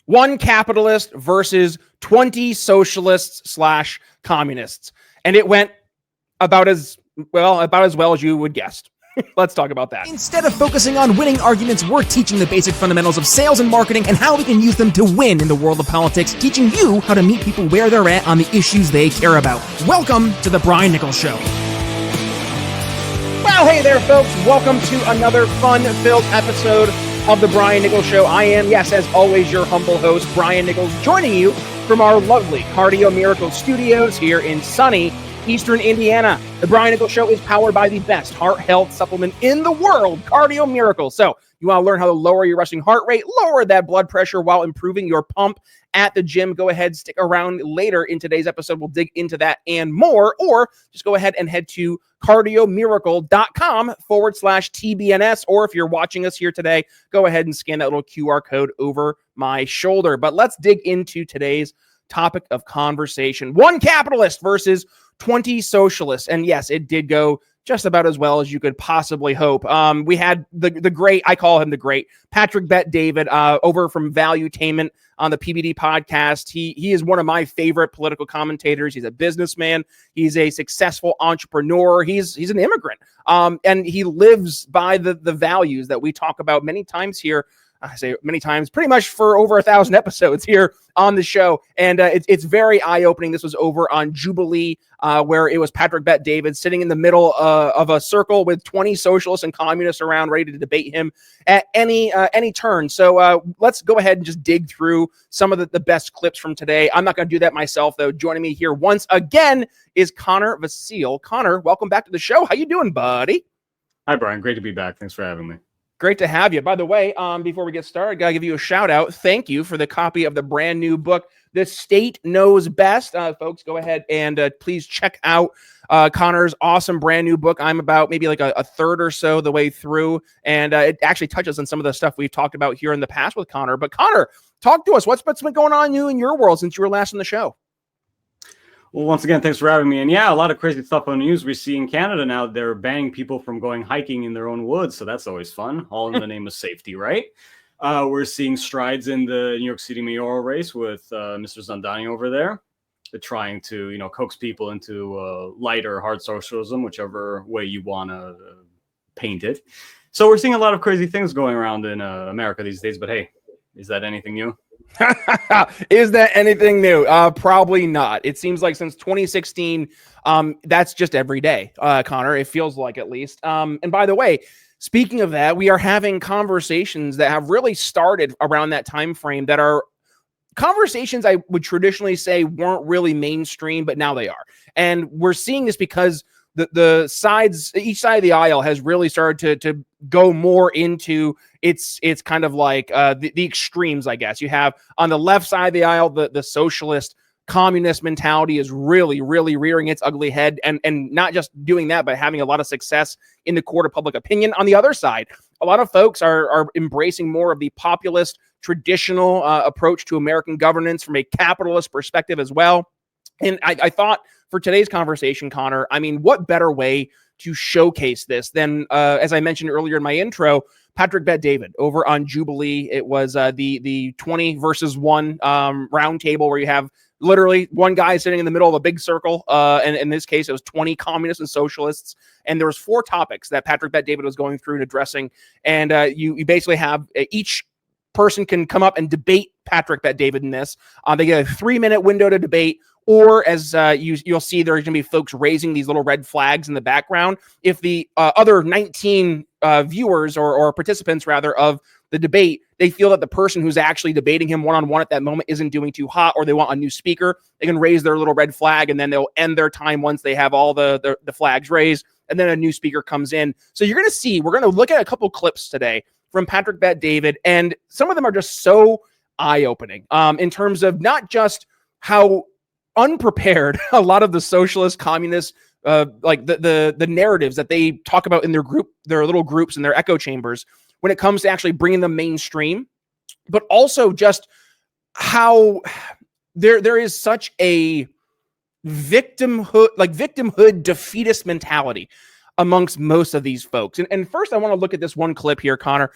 one capitalist versus 20 socialists slash communists. And it went about as well as you would guess. Let's talk about that. Instead of focusing on winning arguments, we're teaching the basic fundamentals of sales and marketing and how we can use them to win in the world of politics, teaching you how to meet people where they're at on the issues they care about. Welcome to The Brian Nichols Show. Well, hey there, folks. Welcome to another fun-filled episode of The Brian Nichols Show. I am, yes, as always, your humble host, Brian Nichols, joining you from our lovely Cardio Miracle Studios here in sunny Eastern Indiana. The Brian Nichols Show is powered by the best heart health supplement in the world, Cardio Miracle. So you want to learn how to lower your resting heart rate, lower that blood pressure while improving your pump at the gym. Go ahead, stick around later in today's episode. We'll dig into that and more, or just go ahead and head to cardiomiracle.com/TBNS. Or if you're watching us here today, go ahead and scan that little QR code over my shoulder. But let's dig into today's topic of conversation. One capitalist versus 20 socialists. And yes, it did go just about as well as you could possibly hope. We had the great, I call him the great, Patrick Bet-David over from Valuetainment on the PBD podcast. He is one of my favorite political commentators. He's a businessman. He's a successful entrepreneur. He's an immigrant. And he lives by the values that we talk about many times here. I say many times, pretty much for over 1,000 episodes here on the show. And it's very eye-opening. This was over on Jubilee, where it was Patrick Bet-David sitting in the middle of a circle with 20 socialists and communists around ready to debate him at any turn. So let's go ahead and just dig through some of the best clips from today. I'm not going to do that myself, though. Joining me here once again is Connor Vasile. Connor, welcome back to the show. How you doing, buddy? Hi, Brian. Great to be back. Thanks for having me. Great to have you. By the way, before we get started, got to give you a shout out. Thank you for the copy of the brand new book, The State Knows Best. Folks, go ahead and please check out Connor's awesome brand new book. I'm about maybe like a third or so the way through, and it actually touches on some of the stuff we've talked about here in the past with Connor. But Connor, talk to us. What's been going on in your world since you were last on the show? Well, once again, thanks for having me. And yeah, a lot of crazy stuff on the news. We see in Canada now, they're banning people from going hiking in their own woods. So that's always fun, all in the name of safety, right? We're seeing strides in the New York City mayoral race with Mr. Zandani over there. They're trying to, coax people into light or hard socialism, whichever way you want to paint it. So we're seeing a lot of crazy things going around in America these days. But hey, is that anything new? Is that anything new? Probably not. It seems like since 2016, that's just every day, Connor. It feels like, at least. And by the way, speaking of that, we are having conversations that have really started around that time frame that are conversations I would traditionally say weren't really mainstream, but now they are. And we're seeing this because the sides, each side of the aisle has really started to go more into it's kind of like the extremes, I guess. You have on the left side of the aisle, the socialist communist mentality is really, really rearing its ugly head, and not just doing that, but having a lot of success in the court of public opinion. On the other side, a lot of folks are embracing more of the populist, traditional approach to American governance from a capitalist perspective as well. And I thought for today's conversation, Connor, I mean, what better way to showcase this than, as I mentioned earlier in my intro, Patrick Bet-David over on Jubilee. It was the 20 versus 1 round table where you have literally one guy sitting in the middle of a big circle. And in this case, it was 20 communists and socialists. And there was 4 topics that Patrick Bet-David was going through and addressing. And you basically have each person can come up and debate Patrick Bet-David in this. They get a 3-minute window to debate. Or as you'll see, there's going to be folks raising these little red flags in the background. If the other 19 viewers or participants, rather, of the debate, they feel that the person who's actually debating him one-on-one at that moment isn't doing too hot, or they want a new speaker, they can raise their little red flag, and then they'll end their time once they have all the flags raised, and then a new speaker comes in. So you're going to see, we're going to look at a couple clips today from Patrick Bet-David, and some of them are just so eye-opening in terms of not just how unprepared a lot of the socialist, communist, like the narratives that they talk about in their little groups and their echo chambers when it comes to actually bringing them mainstream, but also just how there is such a victimhood defeatist mentality amongst most of these folks. And first, I want to look at this one clip here, Connor.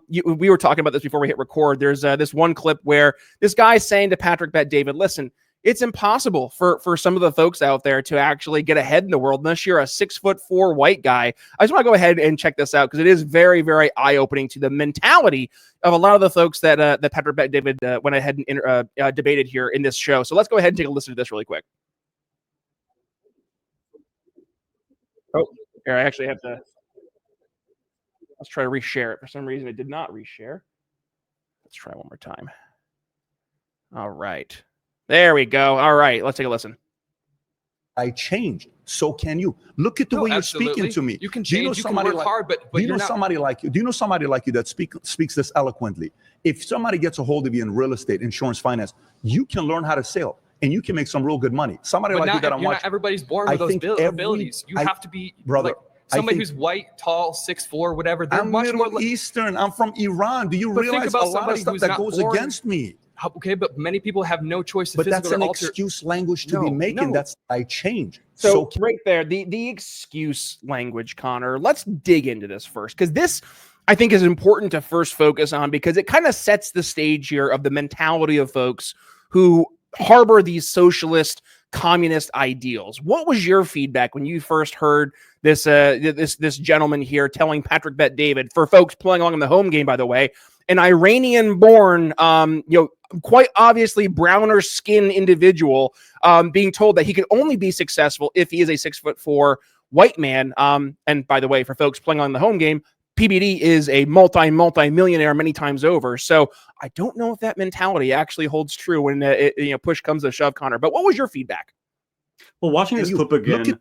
We were talking about this before we hit record. There's this one clip where this guy's saying to Patrick Bet David, listen, it's impossible for some of the folks out there to actually get ahead in the world unless you're a 6'4" white guy. I just want to go ahead and check this out because it is very, very eye-opening to the mentality of a lot of the folks that Patrick Bet David went ahead and debated here in this show. So let's go ahead and take a listen to this really quick. Oh, here, I actually have to. Let's try to reshare it. For some reason, it did not reshare. Let's try one more time. All right. There we go. All right. Let's take a listen. I changed. So can you. Look at the way absolutely. You're speaking to me. You can change. You can work hard, but do you know somebody like you? Do you know somebody like you that speaks this eloquently? If somebody gets a hold of you in real estate, insurance, finance, you can learn how to sell and you can make some real good money. Somebody like you that I'm watching. Not everybody's born with those abilities. You have to be brother. Like, somebody who's white, tall, 6'4", whatever. They're I'm much Middle more Eastern. I'm from Iran. Do you realize a lot of stuff that goes against me? Okay, but many people have no choice to but that's an excuse language to be making. That's I change. So right there, the excuse language, Connor. Let's dig into this first, because this I think is important to first focus on because it kind of sets the stage here of the mentality of folks who harbor these socialist, communist ideals. What was your feedback when you first heard this this gentleman here telling Patrick Bet David, for folks playing along in the home game, by the way, an Iranian-born, quite obviously browner skin individual, being told that he could only be successful if he is a 6'4" white man. And by the way, for folks playing on the home game, PBD is a multi-millionaire many times over. So I don't know if that mentality actually holds true when push comes to shove, Connor. But what was your feedback? Well, watching this clip again,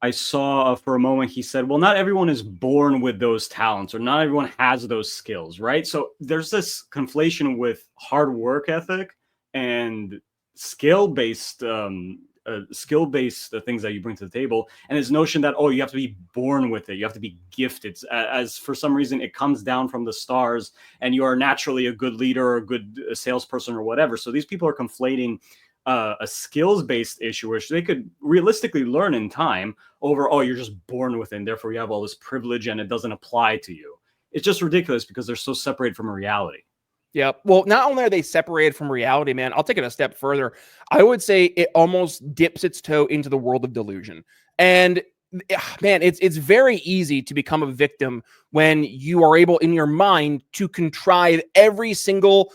I saw for a moment he said, well, not everyone is born with those talents or not everyone has those skills, right? So there's this conflation with hard work ethic and skill-based things that you bring to the table, and this notion that, oh, you have to be born with it, you have to be gifted, as for some reason it comes down from the stars and you are naturally a good leader or a good salesperson or whatever. So these people are conflating a skills-based issue, which they could realistically learn in time, over, oh, you're just born with it, and therefore you have all this privilege and it doesn't apply to you. It's just ridiculous because they're so separated from reality. Yeah. Well, not only are they separated from reality, man, I'll take it a step further. I would say it almost dips its toe into the world of delusion. And man, it's very easy to become a victim when you are able in your mind to contrive every single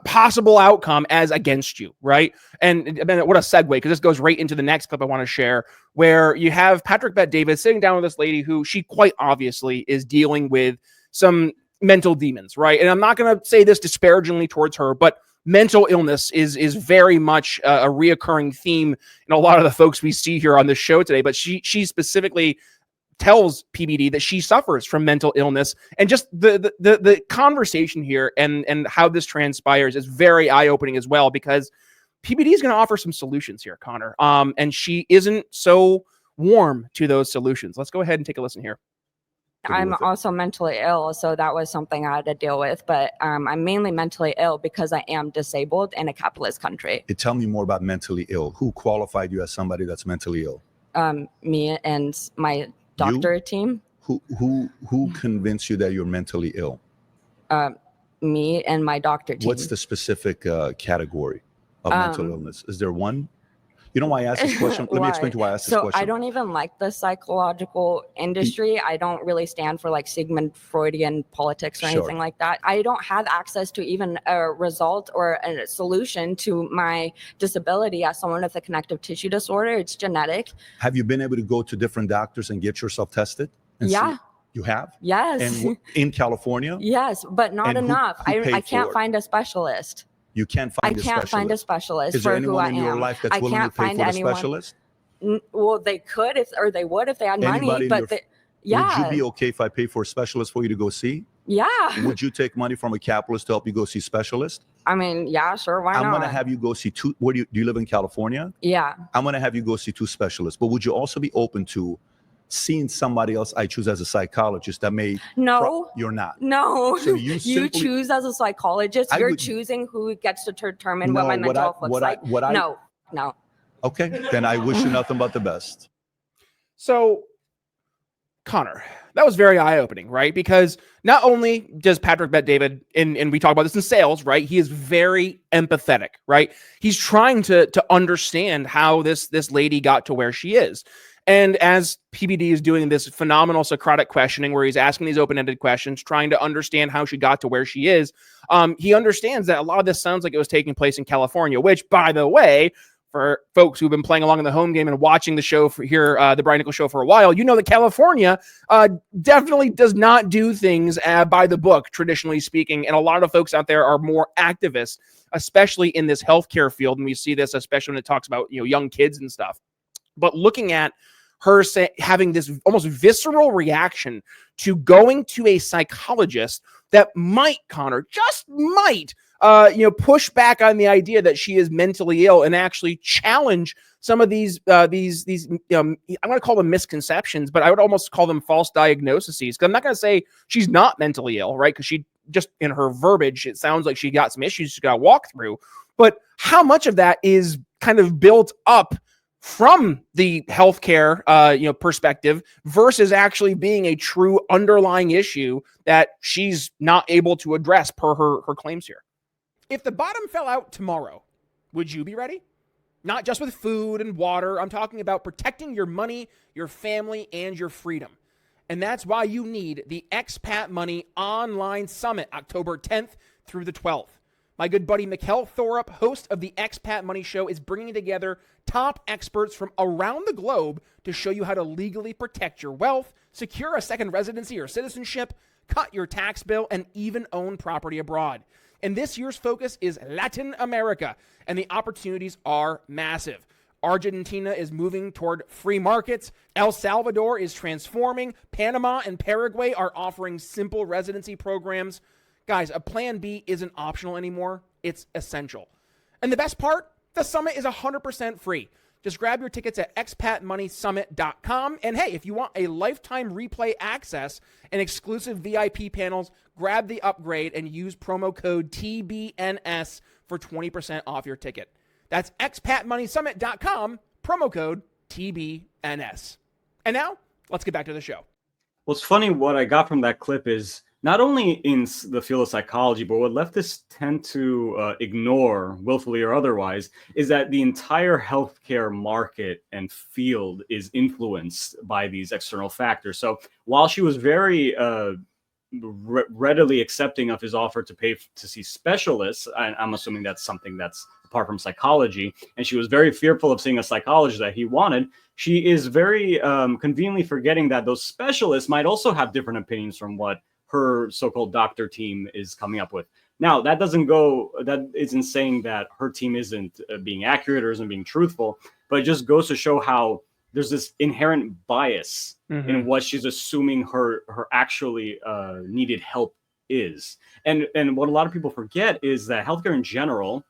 possible outcome as against you, right? And what a segue, because this goes right into the next clip I want to share, where you have Patrick Bet David sitting down with this lady who she quite obviously is dealing with some mental demons, right? And I'm not going to say this disparagingly towards her, but mental illness is very much a reoccurring theme in a lot of the folks we see here on the show today. But she specifically tells PBD that she suffers from mental illness, and just the conversation here and how this transpires is very eye-opening as well, because PBD is going to offer some solutions here, Connor. And she isn't so warm to those solutions. Let's go ahead and take a listen here. I'm also mentally ill, so that was something I had to deal with. But I'm mainly mentally ill because I am disabled in a capitalist country. Tell me more about mentally ill. Who qualified you as somebody that's mentally ill? Me and my doctor team. Who convinced you that you're mentally ill? Me and my doctor team. What's the specific category of mental illness? Is there one? You know why I asked this question? Let me explain to you why I asked this question. So I don't even like the psychological industry. I don't really stand for like Sigmund Freudian politics or anything like that. I don't have access to even a result or a solution to my disability as someone with a connective tissue disorder. It's genetic. Have you been able to go to different doctors and get yourself tested? Yeah. You have? Yes. And in California? Yes, but not enough. I can't find a specialist. You can't find a specialist. I can't find a specialist. Is there anyone in your life that's willing to pay for the specialist? Well, they could or they would if they had money. But would you be okay if I pay for a specialist for you to go see? Yeah. Would you take money from a capitalist to help you go see specialist? I mean, yeah, sure. Why not? I'm going to have you go see two. Do you live in California? Yeah. I'm going to have you go see two specialists. But would you also be open to seeing somebody else I choose as a psychologist that may... No. You're not. No. So you choose as a psychologist. You're choosing who gets to determine what my mental health looks like. No. Okay. Then I wish you nothing but the best. So Connor, that was very eye-opening, right? Because not only does Patrick Bet-David, and we talk about this in sales, right? He is very empathetic, right? He's trying to understand how this lady got to where she is. And as PBD is doing this phenomenal Socratic questioning where he's asking these open-ended questions, trying to understand how she got to where she is, he understands that a lot of this sounds like it was taking place in California, which, by the way, for folks who've been playing along in the home game and watching the show for here, the Brian Nichols Show for a while, you know that California definitely does not do things by the book, traditionally speaking. And a lot of folks out there are more activists, especially in this healthcare field. And we see this, especially when it talks about, young kids and stuff. But looking at her having this almost visceral reaction to going to a psychologist that might, Connor, just might, push back on the idea that she is mentally ill and actually challenge some of these I'm going to call them misconceptions, but I would almost call them false diagnoses. Because I'm not going to say she's not mentally ill, right? Because she just, in her verbiage, it sounds like she got some issues she's got to walk through. But how much of that is kind of built up from the healthcare, perspective versus actually being a true underlying issue that she's not able to address per her claims here? If the bottom fell out tomorrow, would you be ready? Not just with food and water. I'm talking about protecting your money, your family, and your freedom. And that's why you need the Expat Money Online Summit, October 10th through the 12th. My good buddy Mikkel Thorup, host of the Expat Money Show, is bringing together top experts from around the globe to show you how to legally protect your wealth, secure a second residency or citizenship, cut your tax bill, and even own property abroad. And this year's focus is Latin America, and the opportunities are massive. Argentina is moving toward free markets. El Salvador is transforming. Panama and Paraguay are offering simple residency programs. Guys, a plan B isn't optional anymore. It's essential. And the best part, the summit is 100% free. Just grab your tickets at expatmoneysummit.com. And hey, if you want a lifetime replay access and exclusive VIP panels, grab the upgrade and use promo code TBNS for 20% off your ticket. That's expatmoneysummit.com, promo code TBNS. And now, let's get back to the show. Well, it's funny, what I got from that clip is not only in the field of psychology, but what leftists tend to ignore, willfully or otherwise, is that the entire healthcare market and field is influenced by these external factors. So while she was very readily accepting of his offer to pay to see specialists, I'm assuming that's something that's apart from psychology, and she was very fearful of seeing a psychologist that he wanted, she is very conveniently forgetting that those specialists might also have different opinions from what her so-called doctor team is coming up with. Now, that isn't saying that her team isn't being accurate or isn't being truthful, but it just goes to show how there's this inherent bias in what she's assuming her actually needed help is. And what a lot of people forget is that healthcare in general,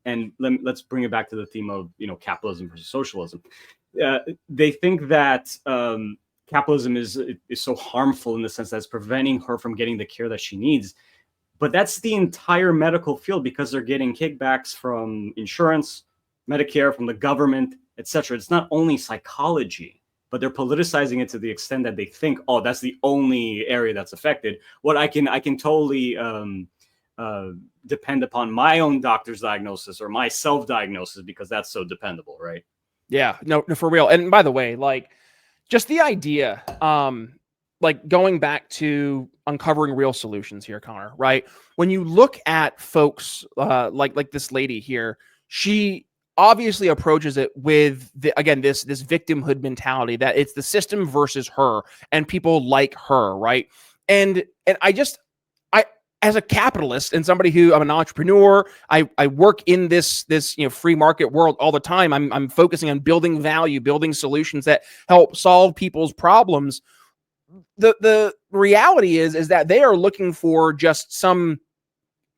and let's bring it back to the theme of capitalism versus socialism. They think that capitalism is so harmful in the sense that it's preventing her from getting the care that she needs. But that's the entire medical field, because they're getting kickbacks from insurance, Medicare, from the government, etc. It's not only psychology, but they're politicizing it to the extent that they think, oh, that's the only area that's affected. What I can totally depend upon my own doctor's diagnosis or my self-diagnosis, because that's so dependable, right? Yeah, no, for real. And by the way, just the idea, going back to uncovering real solutions here, Connor, right? When you look at folks like this lady here, she obviously approaches it with this victimhood mentality that it's the system versus her and people like her, right? And I as a capitalist and somebody who I'm an entrepreneur, I work in this free market world all the time. I'm focusing on building value, building solutions that help solve people's problems. The reality is that they are looking for just some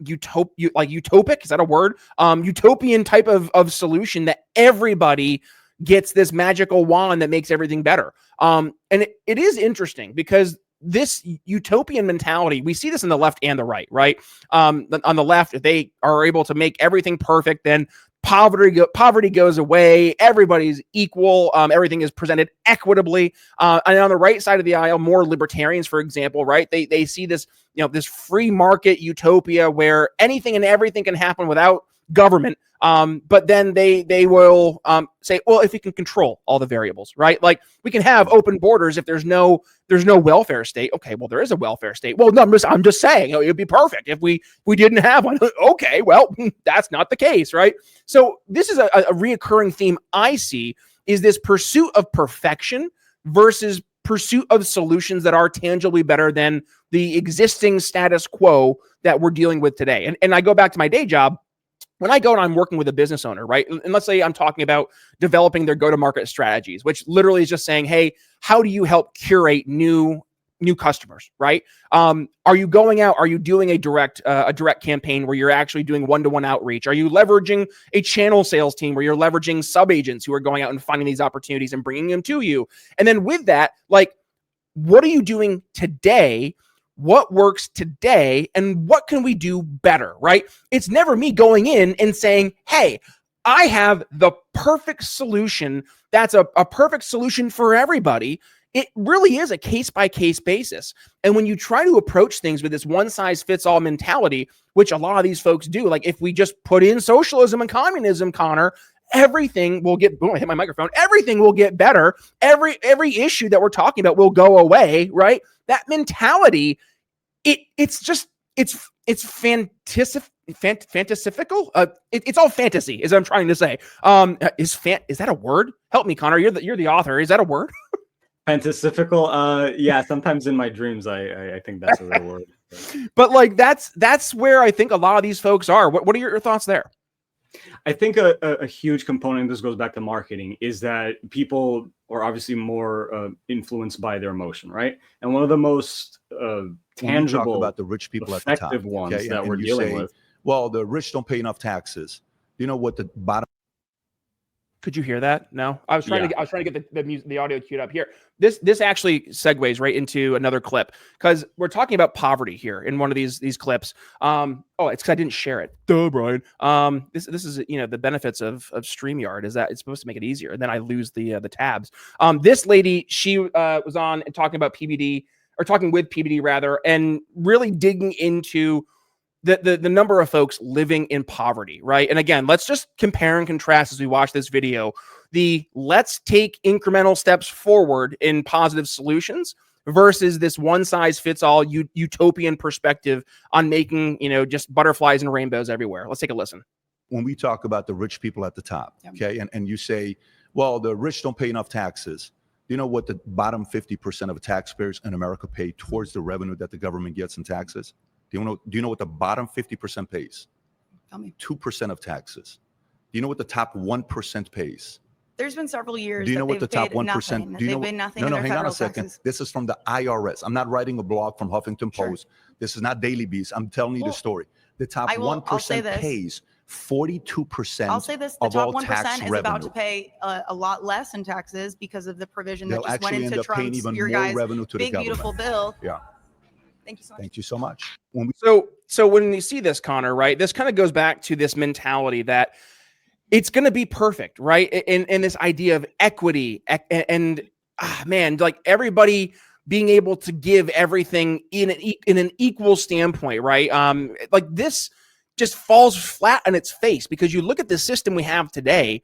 utopic, is that a word? Utopian type of solution that everybody gets this magical wand that makes everything better. And it is interesting because this utopian mentality, we see this in the left and the right? On the left, if they are able to make everything perfect, then poverty goes away. Everybody's equal. Everything is presented equitably. And on the right side of the aisle, more libertarians, for example, right? They see this, this free market utopia where anything and everything can happen without government. But then they will say, well, if we can control all the variables, right? Like we can have open borders if there's no welfare state. Okay, well, there is a welfare state. Well, no, I'm just saying it would be perfect if we didn't have one. Okay, well, that's not the case, right? So this is a reoccurring theme I see, is this pursuit of perfection versus pursuit of solutions that are tangibly better than the existing status quo that we're dealing with today. And I go back to my day job. When I go and I'm working with a business owner, right? And let's say I'm talking about developing their go-to-market strategies, which literally is just saying, hey, how do you help curate new customers, right? Are you going out? Are you doing a direct campaign where you're actually doing one-to-one outreach? Are you leveraging a channel sales team where you're leveraging sub-agents who are going out and finding these opportunities and bringing them to you? And then with that, like, what are you doing today? What works today, and what can we do better, right? It's never me going in and saying, hey, I have the perfect solution. That's a perfect solution for everybody. It really is a case-by-case basis. And when you try to approach things with this one-size-fits-all mentality, which a lot of these folks do, like if we just put in socialism and communism, Connor, everything will get, boom, I hit my microphone, everything will get better. Every issue that we're talking about will go away, right? That mentality, it's fantasical. It's all fantasy, is what I'm trying to say. Is that a word? Help me, Connor. You're the author. Is that a word? Fantasical. Yeah. Sometimes in my dreams, I think that's a real word. But like that's where I think a lot of these folks are. What are your thoughts there? I think a huge component, this goes back to marketing, is that people are obviously more influenced by their emotion, right? And one of the most tangible, talk about the rich people at the top, ones okay? that we're dealing with. Well, the rich don't pay enough taxes. You know what the bottom? Could you hear that? No, I was trying to get the audio queued up here. This actually segues right into another clip because we're talking about poverty here in one of these clips. It's because I didn't share it. Duh, Brian. This is the benefits of StreamYard is that it's supposed to make it easier, and then I lose the tabs. This lady, she was on and talking about PBD, or talking with PBD rather, and really digging into the number of folks living in poverty, right? And again, let's just compare and contrast as we watch this video, let's take incremental steps forward in positive solutions versus this one-size-fits-all utopian perspective on making, just butterflies and rainbows everywhere. Let's take a listen. When we talk about the rich people at the top, okay, and you say, well, the rich don't pay enough taxes. Do you know what the bottom 50% of taxpayers in America pay towards the revenue that the government gets in taxes? Do you know what the bottom 50% pays? Tell me. 2% of taxes. Do you know what the top 1% pays? There's been several years. Do you know what the top 1%? Nothing. Do you know? They've been nothing. No, in their hang on a federal second. taxes. This is from the IRS. I'm not writing a blog from Huffington Post. This is not Daily Beast. I'm telling you the story. The top 1% pays 42%. I'll say this: the top 1% is about to pay a lot less in taxes because of the provision that just went into Trump's, your guys' big beautiful bill. Yeah. Thank you so much. Thank you so much. So when you see this, Connor, right, this kind of goes back to this mentality that it's going to be perfect, right? And this idea of equity and like everybody being able to give everything in an equal standpoint, right? Like this just falls flat on its face because you look at the system we have today,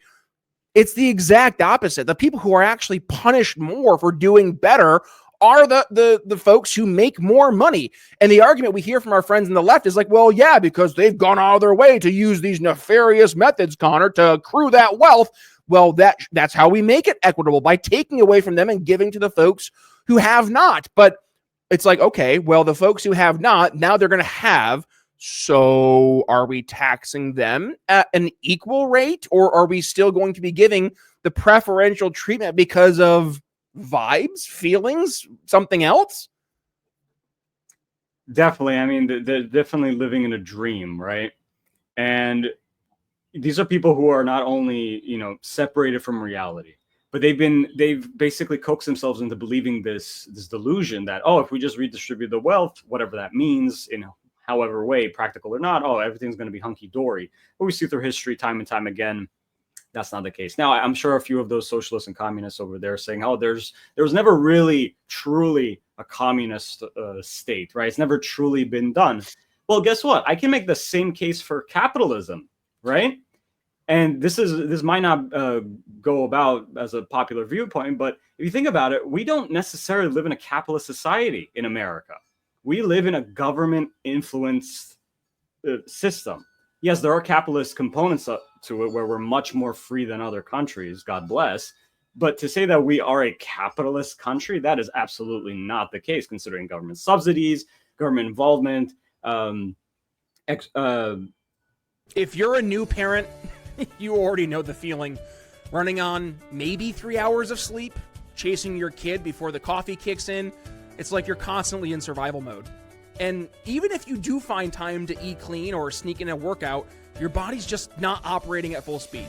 it's the exact opposite. The people who are actually punished more for doing better are the folks who make more money. And the argument we hear from our friends on the left is like, well, yeah, because they've gone out of their way to use these nefarious methods, Connor, to accrue that wealth. Well, that's how we make it equitable, by taking away from them and giving to the folks who have not. But it's like, okay, well, the folks who have not, now they're going to have. So are we taxing them at an equal rate, or are we still going to be giving the preferential treatment because of vibes, feelings, something else? Definitely. I mean, they're definitely living in a dream, right? And these are people who are not only, separated from reality, but they've basically coaxed themselves into believing this delusion that, if we just redistribute the wealth, whatever that means in however way, practical or not, oh, everything's going to be hunky-dory. But we see through history time and time again, that's not the case. Now, I'm sure a few of those socialists and communists over there saying, oh, there was never really, truly a communist state, right? It's never truly been done. Well, guess what? I can make the same case for capitalism, right? And this might not go about as a popular viewpoint, but if you think about it, we don't necessarily live in a capitalist society in America. We live in a government-influenced system. Yes, there are capitalist components to it where we're much more free than other countries, God bless. But to say that we are a capitalist country, that is absolutely not the case, considering government subsidies, government involvement. If you're a new parent, you already know the feeling. Running on maybe 3 hours of sleep, chasing your kid before the coffee kicks in. It's like you're constantly in survival mode. And even if you do find time to eat clean or sneak in a workout, your body's just not operating at full speed.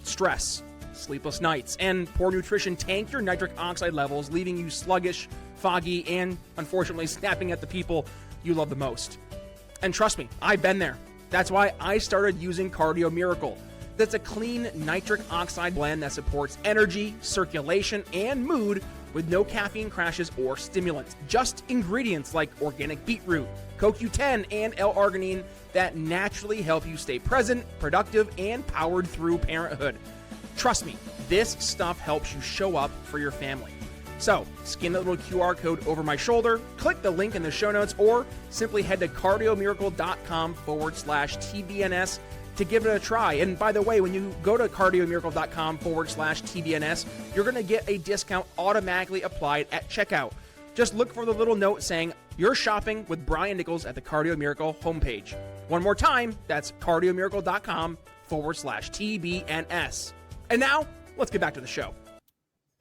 Stress, sleepless nights, and poor nutrition tank your nitric oxide levels, leaving you sluggish, foggy, and unfortunately snapping at the people you love the most. And trust me, I've been there. That's why I started using Cardio Miracle. That's a clean nitric oxide blend that supports energy, circulation, and mood with no caffeine crashes or stimulants. Just ingredients like organic beetroot, CoQ10, and L-arginine that naturally help you stay present, productive, and powered through parenthood. Trust me, this stuff helps you show up for your family. So, scan the little QR code over my shoulder, click the link in the show notes, or simply head to cardiomiracle.com/TBNS to give it a try. And by the way, when you go to cardiomiracle.com/TBNS, you're going to get a discount automatically applied at checkout. Just look for the little note saying you're shopping with Brian Nichols at the Cardio Miracle homepage. One more time, that's cardiomiracle.com/TBNS. And now, let's get back to the show.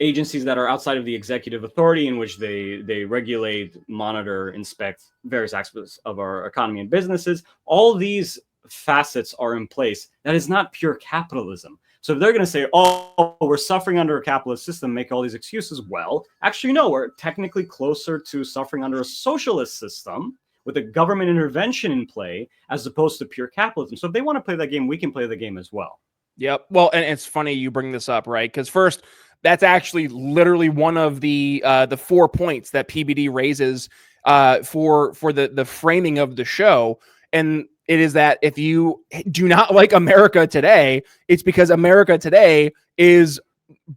Agencies that are outside of the executive authority, in which they regulate, monitor, inspect various aspects of our economy and businesses, all these facets are in place. That is not pure capitalism. So if they're going to say, oh, we're suffering under a capitalist system, make all these excuses, well, actually, no, we're technically closer to suffering under a socialist system with a government intervention in play as opposed to pure capitalism. So if they want to play that game, we can play the game as well. Yep. Well, and it's funny you bring this up, right? Because first, that's actually literally one of the 4 points that PBD raises for the framing of the show. And it is that if you do not like America today, it's because America today is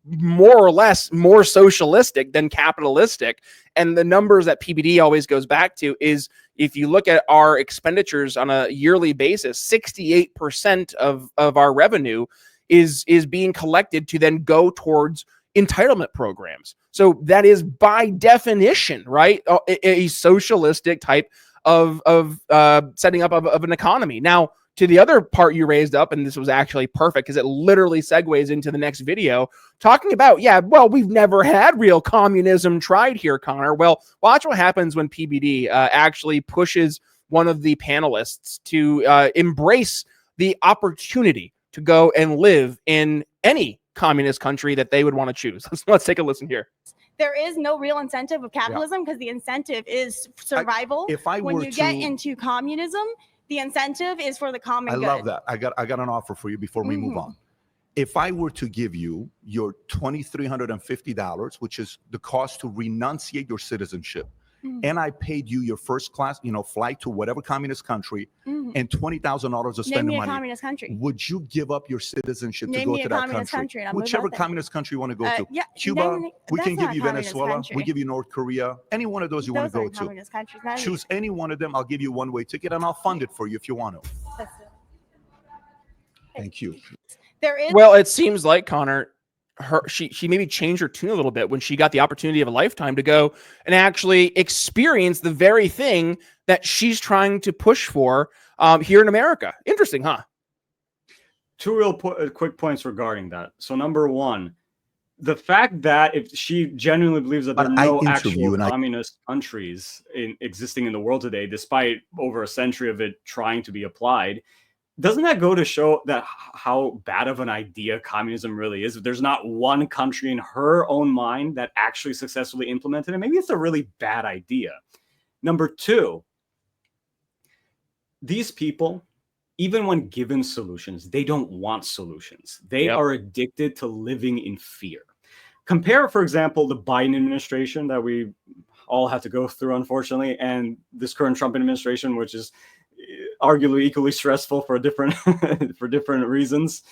more or less more socialistic than capitalistic. And the numbers that PBD always goes back to is if you look at our expenditures on a yearly basis, 68% of our revenue is being collected to then go towards entitlement programs. So that is by definition, right, a socialistic type of setting up of an economy. Now, to the other part you raised up, and this was actually perfect because it literally segues into the next video, talking about, yeah, well, we've never had real communism tried here, Connor. Well, watch what happens when PBD actually pushes one of the panelists to embrace the opportunity to go and live in any communist country that they would want to choose. Let's take a listen here. There is no real incentive of capitalism because the incentive is survival. When you get into communism, the incentive is for the common good. I love that. I got an offer for you before we move on. If I were to give you your $2,350, which is the cost to renunciate your citizenship, and I paid you your first class, flight to whatever communist country, and $20,000 of spending money. Communist country. Would you give up your citizenship to go to that country? Whichever communist country you want to go to. Yeah, Cuba, we can give you Venezuela, we give you North Korea, any one of those you want to go to. Choose any one of them. I'll give you one-way ticket, and I'll fund it for you if you want to. Thank you. Well, it seems like, Connor, she maybe changed her tune a little bit when she got the opportunity of a lifetime to go and actually experience the very thing that she's trying to push for here in America. Interesting, huh? Two real quick points regarding that. So number one, the fact that if she genuinely believes that there are no actual communist countries existing in the world today, despite over a century of it trying to be applied, doesn't that go to show that how bad of an idea communism really is? If there's not one country in her own mind that actually successfully implemented it, maybe it's a really bad idea. Number two, these people, even when given solutions, they don't want solutions. They are addicted to living in fear. Compare, for example, the Biden administration that we all have to go through, unfortunately, and this current Trump administration, which is arguably equally stressful for different for different reasons.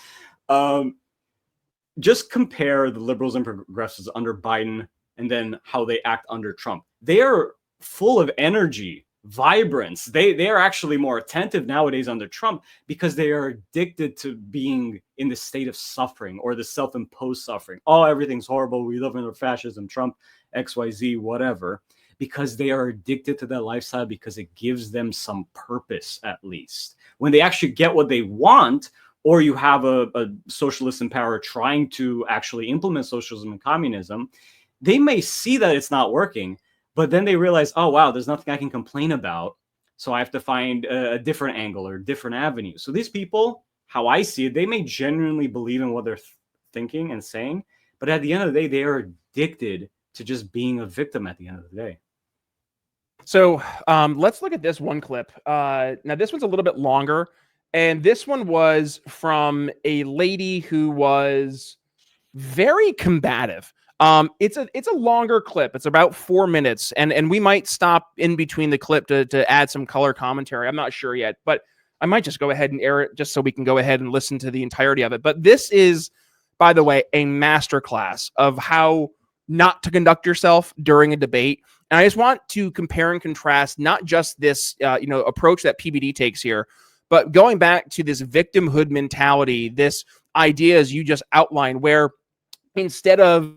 Just compare the liberals and progressives under Biden and then how they act under Trump. They are full of energy, vibrance. They are actually more attentive nowadays under Trump because they are addicted to being in the state of suffering or the self-imposed suffering. Oh, everything's horrible. We live under fascism, Trump, XYZ, whatever. Because they are addicted to that lifestyle because it gives them some purpose, at least. When they actually get what they want, or you have a socialist in power trying to actually implement socialism and communism, they may see that it's not working, but then they realize, oh, wow, there's nothing I can complain about. So I have to find a different angle or different avenue. So these people, how I see it, they may genuinely believe in what they're thinking and saying, but at the end of the day, they are addicted to just being a victim at the end of the day. So let's look at this one clip. Now, this one's a little bit longer, and this one was from a lady who was very combative. It's a longer clip. It's about 4 minutes, and we might stop in between the clip to add some color commentary. I'm not sure yet, but I might just go ahead and air it just so we can go ahead and listen to the entirety of it. But this is, by the way, a masterclass of how not to conduct yourself during a debate. And I just want to compare and contrast not just this, approach that PBD takes here, but going back to this victimhood mentality, this idea, as you just outlined, where instead of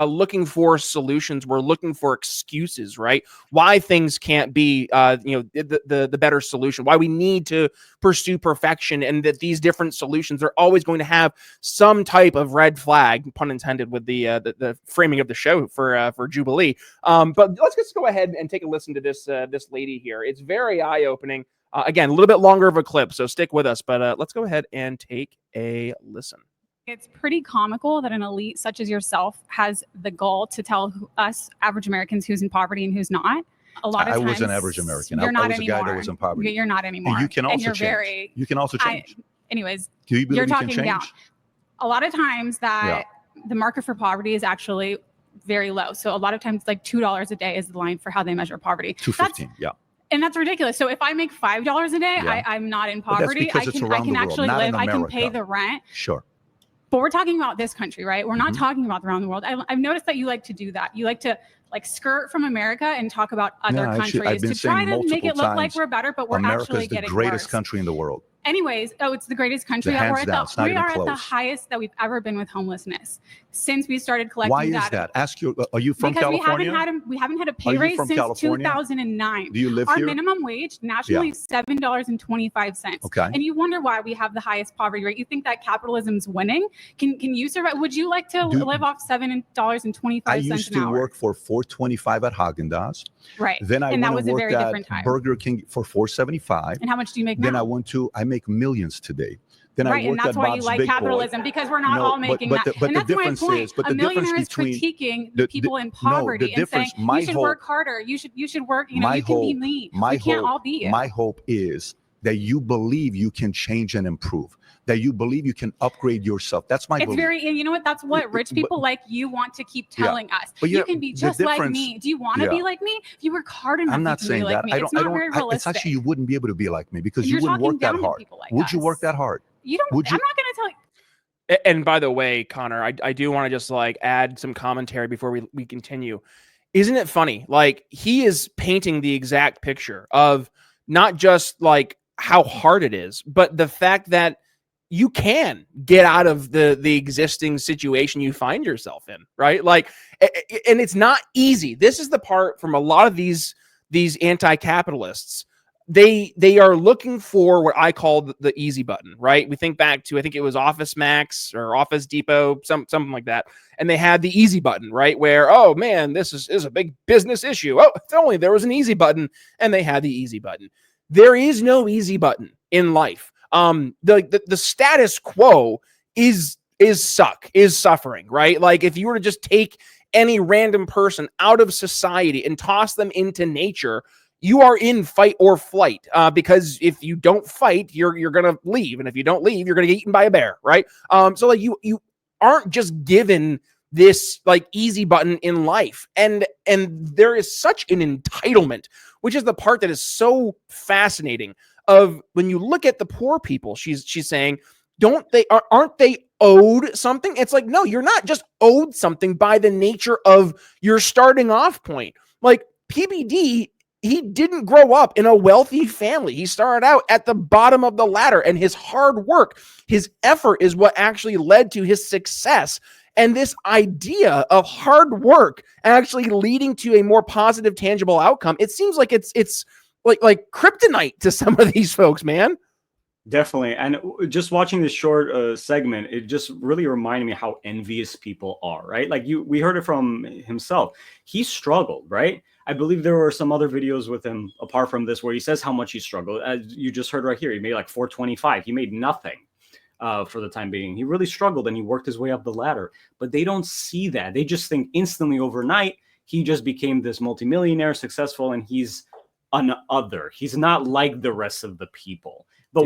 looking for solutions, we're looking for excuses, right? Why things can't be, the better solution, why we need to pursue perfection, and that these different solutions are always going to have some type of red flag, pun intended, with the framing of the show for Jubilee. But let's just go ahead and take a listen to this lady here. It's very eye-opening. Again, a little bit longer of a clip, so stick with us. But let's go ahead and take a listen. It's pretty comical that an elite such as yourself has the gall to tell us average Americans who's in poverty and who's not. A lot of times, I was an average American. You're not I was anymore. a guy that was in poverty. You're not anymore. And you can also change. You can also change. Anyways, do you believe you're you talking can change? down. A lot of times that the market for poverty is actually very low. So a lot of times, like $2 a day is the line for how they measure poverty. $2.15. And that's ridiculous. So if I make $5 a day, I'm not in poverty. I can actually live. I can pay the rent. Sure. But we're talking about this country, right? We're not talking about around the world. I've noticed that you like to do that. You like to skirt from America and talk about other countries to try to make it look like we're better, but we're actually getting worse. America's the greatest country in the world. Anyways, it's the greatest country. We are at the highest that we've ever been with homelessness since we started collecting data. Why is that? Ask you, are you from California? We haven't had a pay raise since California? 2009. Do you live Our here? minimum wage nationally is $7.25. Okay. And you wonder why we have the highest poverty rate. You think that capitalism's winning? Can you survive? Would you like to live off $7.25 I used to work for $4.25 at Haagen-Dazs. Right. Then I and that went was and a very worked different at time. Burger King for $4.75. And how much do you make now? Then I make millions today. Then right, I and that's why you like capitalism, because we're not all making that. And that's my point. A millionaire is critiquing the people in poverty and saying you should work harder. You should work. You can be lean. We can't all be it. My hope is that you believe you can change and improve. That you believe you can upgrade yourself. That's my belief. You know what? That's what rich people like you want to keep telling us. You can be just like me. Do you want to be like me? If you work hard enough, I'm not saying that. It's not very realistic. It's actually, you wouldn't be able to be like me because you wouldn't work that hard. Would you work that hard? I'm not going to tell you. And by the way, Connor, I do want to just add some commentary before we continue. Isn't it funny? He is painting the exact picture of not just how hard it is, but the fact that you can get out of the existing situation you find yourself in, right? And it's not easy. This is the part from a lot of these anti-capitalists. They are looking for what I call the easy button, right? We think back to, I think it was Office Max or Office Depot, something like that. And they had the easy button, right? Where, oh man, this is a big business issue. Oh, if only there was an easy button, and they had the easy button. There is no easy button in life. The status quo is suffering, right? If you were to just take any random person out of society and toss them into nature, you are in fight or flight, because if you don't fight, you're gonna leave, and if you don't leave, you're gonna get eaten by a bear, right? So like you aren't just given this like easy button in life, and there is such an entitlement, which is the part that is so fascinating. Of when you look at the poor people, she's saying, aren't they owed something? It's like, no, you're not just owed something by the nature of your starting off point. Like PBD, he didn't grow up in a wealthy family. He started out at the bottom of the ladder, and his hard work, his effort is what actually led to his success. And this idea of hard work actually leading to a more positive, tangible outcome, it seems like it's like kryptonite to some of these folks, man. Definitely. And just watching this short segment, it just really reminded me how envious people are, right? Like we heard it from himself. He struggled, right? I believe there were some other videos with him apart from this where he says how much he struggled. As you just heard right here, he made like 425. He made nothing for the time being. He really struggled and he worked his way up the ladder. But they don't see that. They just think instantly overnight, he just became this multimillionaire, successful, and he's an other. He's not like the rest of the people. But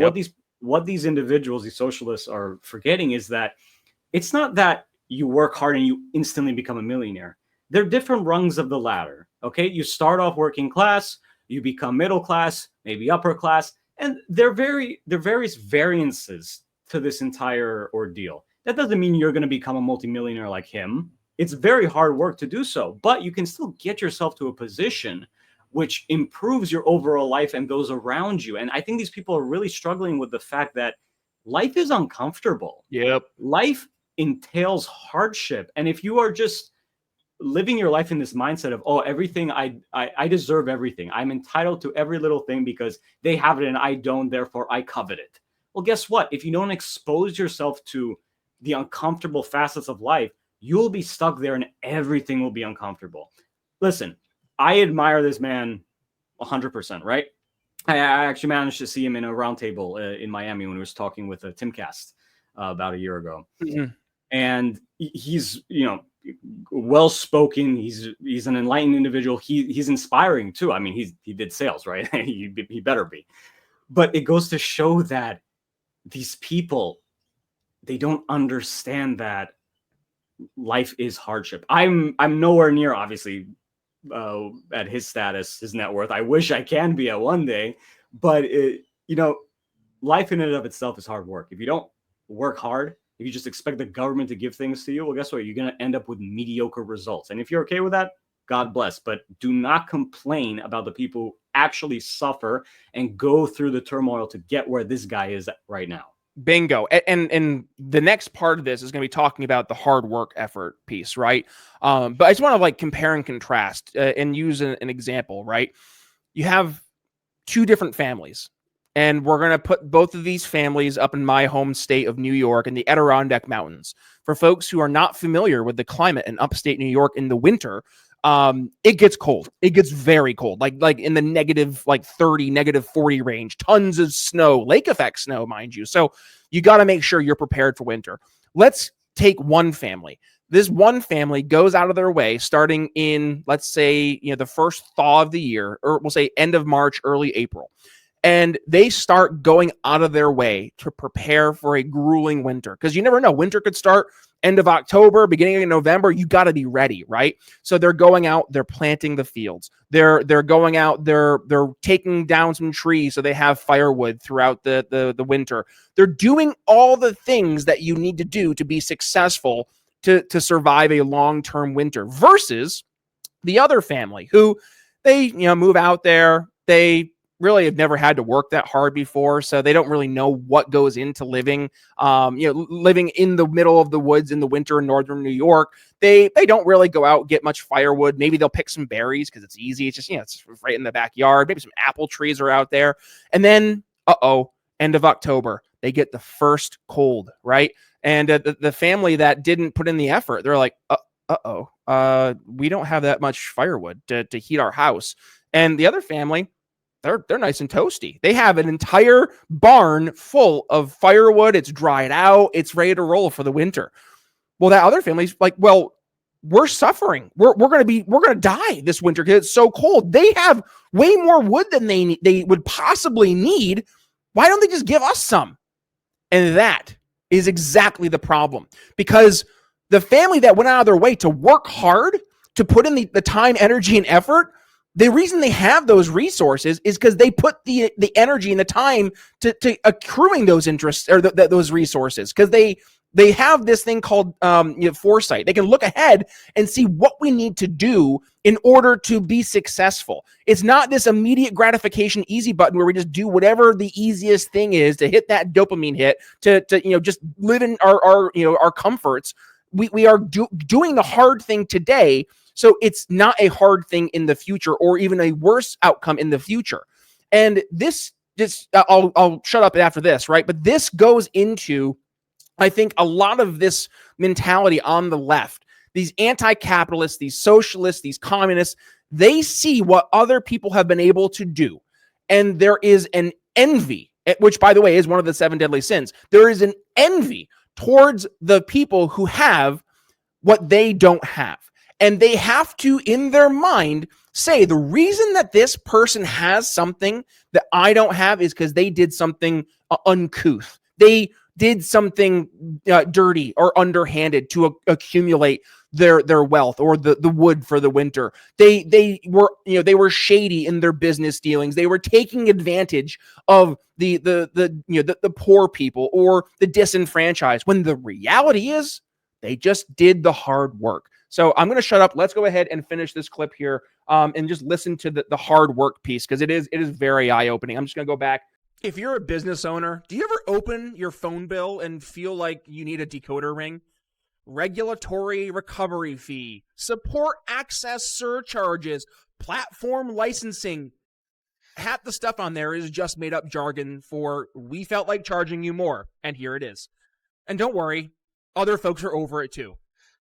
what these individuals, these socialists, are forgetting is that it's not that you work hard and you instantly become a millionaire. They're different rungs of the ladder. Okay, you start off working class, you become middle class, maybe upper class, and there are various variances to this entire ordeal. That doesn't mean you're going to become a multimillionaire like him. It's very hard work to do so, but you can still get yourself to a position which improves your overall life and those around you. And I think these people are really struggling with the fact that life is uncomfortable. Yep. Life entails hardship. And if you are just living your life in this mindset of, oh, everything, I deserve everything. I'm entitled to every little thing because they have it and I don't, therefore I covet it. Well, guess what? If you don't expose yourself to the uncomfortable facets of life, you'll be stuck there and everything will be uncomfortable. Listen, I admire this man 100%, right? I actually managed to see him in a roundtable in Miami when he was talking with Timcast about a year ago. Mm-hmm. And he's, well-spoken. He's an enlightened individual. He's inspiring too. I mean, he did sales, right? he better be. But it goes to show that these people, they don't understand that life is hardship. I'm nowhere near, obviously, at his status, his net worth. I wish I can be at one day, but life in and of itself is hard work. If you don't work hard, if you just expect the government to give things to you, well, guess what? You're going to end up with mediocre results. And if you're okay with that, God bless. But do not complain about the people who actually suffer and go through the turmoil to get where this guy is right now. Bingo. And the next part of this is going to be talking about the hard work effort piece, right? But I just want to compare and contrast and use an example, right? You have two different families, and we're going to put both of these families up in my home state of New York in the Adirondack Mountains. For folks who are not familiar with the climate in upstate New York in the winter, it gets cold. It gets very cold, like in the negative 30, negative 40 range, tons of snow, lake effect snow, mind you. So you got to make sure you're prepared for winter. Let's take one family. This one family goes out of their way starting in, let's say, the first thaw of the year, or we'll say end of March, early April. And they start going out of their way to prepare for a grueling winter. Because you never know, winter could start end of October, beginning of November. You got to be ready, right? So they're going out, they're planting the fields. They're going out, they're taking down some trees so they have firewood throughout the winter. They're doing all the things that you need to do to be successful to survive a long-term winter. Versus the other family who they move out there, they really have never had to work that hard before, so they don't really know what goes into living living in the middle of the woods in the winter in northern New York. They don't really go out and get much firewood. Maybe they'll pick some berries because it's easy. It's just it's right in the backyard. Maybe some apple trees are out there. And then end of October, they get the first cold, right? And the family that didn't put in the effort, they're like, we don't have that much firewood to heat our house. And the other family, they're nice and toasty. They have an entire barn full of firewood. It's dried out. It's ready to roll for the winter. Well, that other family's like, well, we're suffering. We're gonna die this winter because it's so cold. They have way more wood than they would possibly need. Why don't they just give us some? And that is exactly the problem, because the family that went out of their way to work hard, to put in the time, energy, and effort, the reason they have those resources is because they put the energy and the time to accruing those interests or those resources, because they have this thing called foresight. They can look ahead and see what we need to do in order to be successful. It's not this immediate gratification easy button where we just do whatever the easiest thing is to hit that dopamine hit to just live in our comforts. We are doing the hard thing today, so it's not a hard thing in the future or even a worse outcome in the future. And this I'll shut up after this, right? But this goes into, I think, a lot of this mentality on the left, these anti-capitalists, these socialists, these communists, they see what other people have been able to do. And there is an envy, which, by the way, is one of the 7 deadly sins. There is an envy towards the people who have what they don't have. And they have to, in their mind, say the reason that this person has something that I don't have is because they did something uncouth. They did something dirty or underhanded to accumulate their wealth or the wood for the winter. They were shady in their business dealings. They were taking advantage of the poor people or the disenfranchised, when the reality is they just did the hard work. So I'm going to shut up. Let's go ahead and finish this clip here and just listen to the hard work piece, because it is very eye-opening. I'm just going to go back. If you're a business owner, do you ever open your phone bill and feel like you need a decoder ring? Regulatory recovery fee, support access surcharges, platform licensing. Half the stuff on there is just made up jargon for we felt like charging you more, and here it is. And don't worry, other folks are over it too.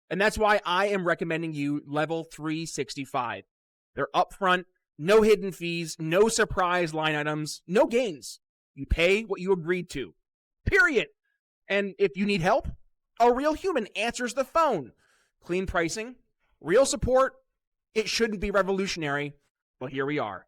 And that's why I am recommending you Level 365. They're upfront, no hidden fees, no surprise line items, no gains. You pay what you agreed to, period. And if you need help, a real human answers the phone. Clean pricing, real support. It shouldn't be revolutionary, but here we are.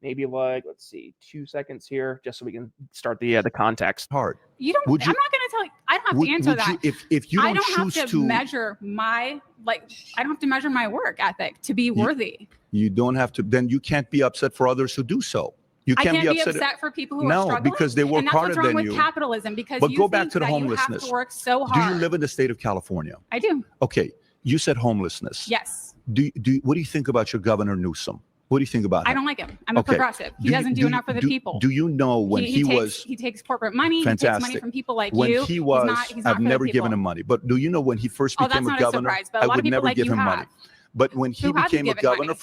Maybe like, let's see, 2 seconds here, just so we can start the context. Hard. You don't. I'm not going to tell you. I don't have to answer that. If you don't I don't choose have to measure my I don't have to measure my work ethic to be worthy. You don't have to. Then you can't be upset for others who do so. You can't be upset for people who are struggling. No, because they work harder than you. And that's what's wrong with capitalism. Because but you go back think to the that homelessness. you have to work so hard. Do you live in the state of California? I do. Okay, you said homelessness. Yes. What do you think about your Governor Newsom? What do you think about him? I don't like him. I'm a progressive. He doesn't do enough for the people. Do you know when he takes corporate money? Fantastic. He takes money from people like when you. He was, he's not I've never given him money. But do you know when he first became a governor, surprise, but I would never give him money. But when he became a governor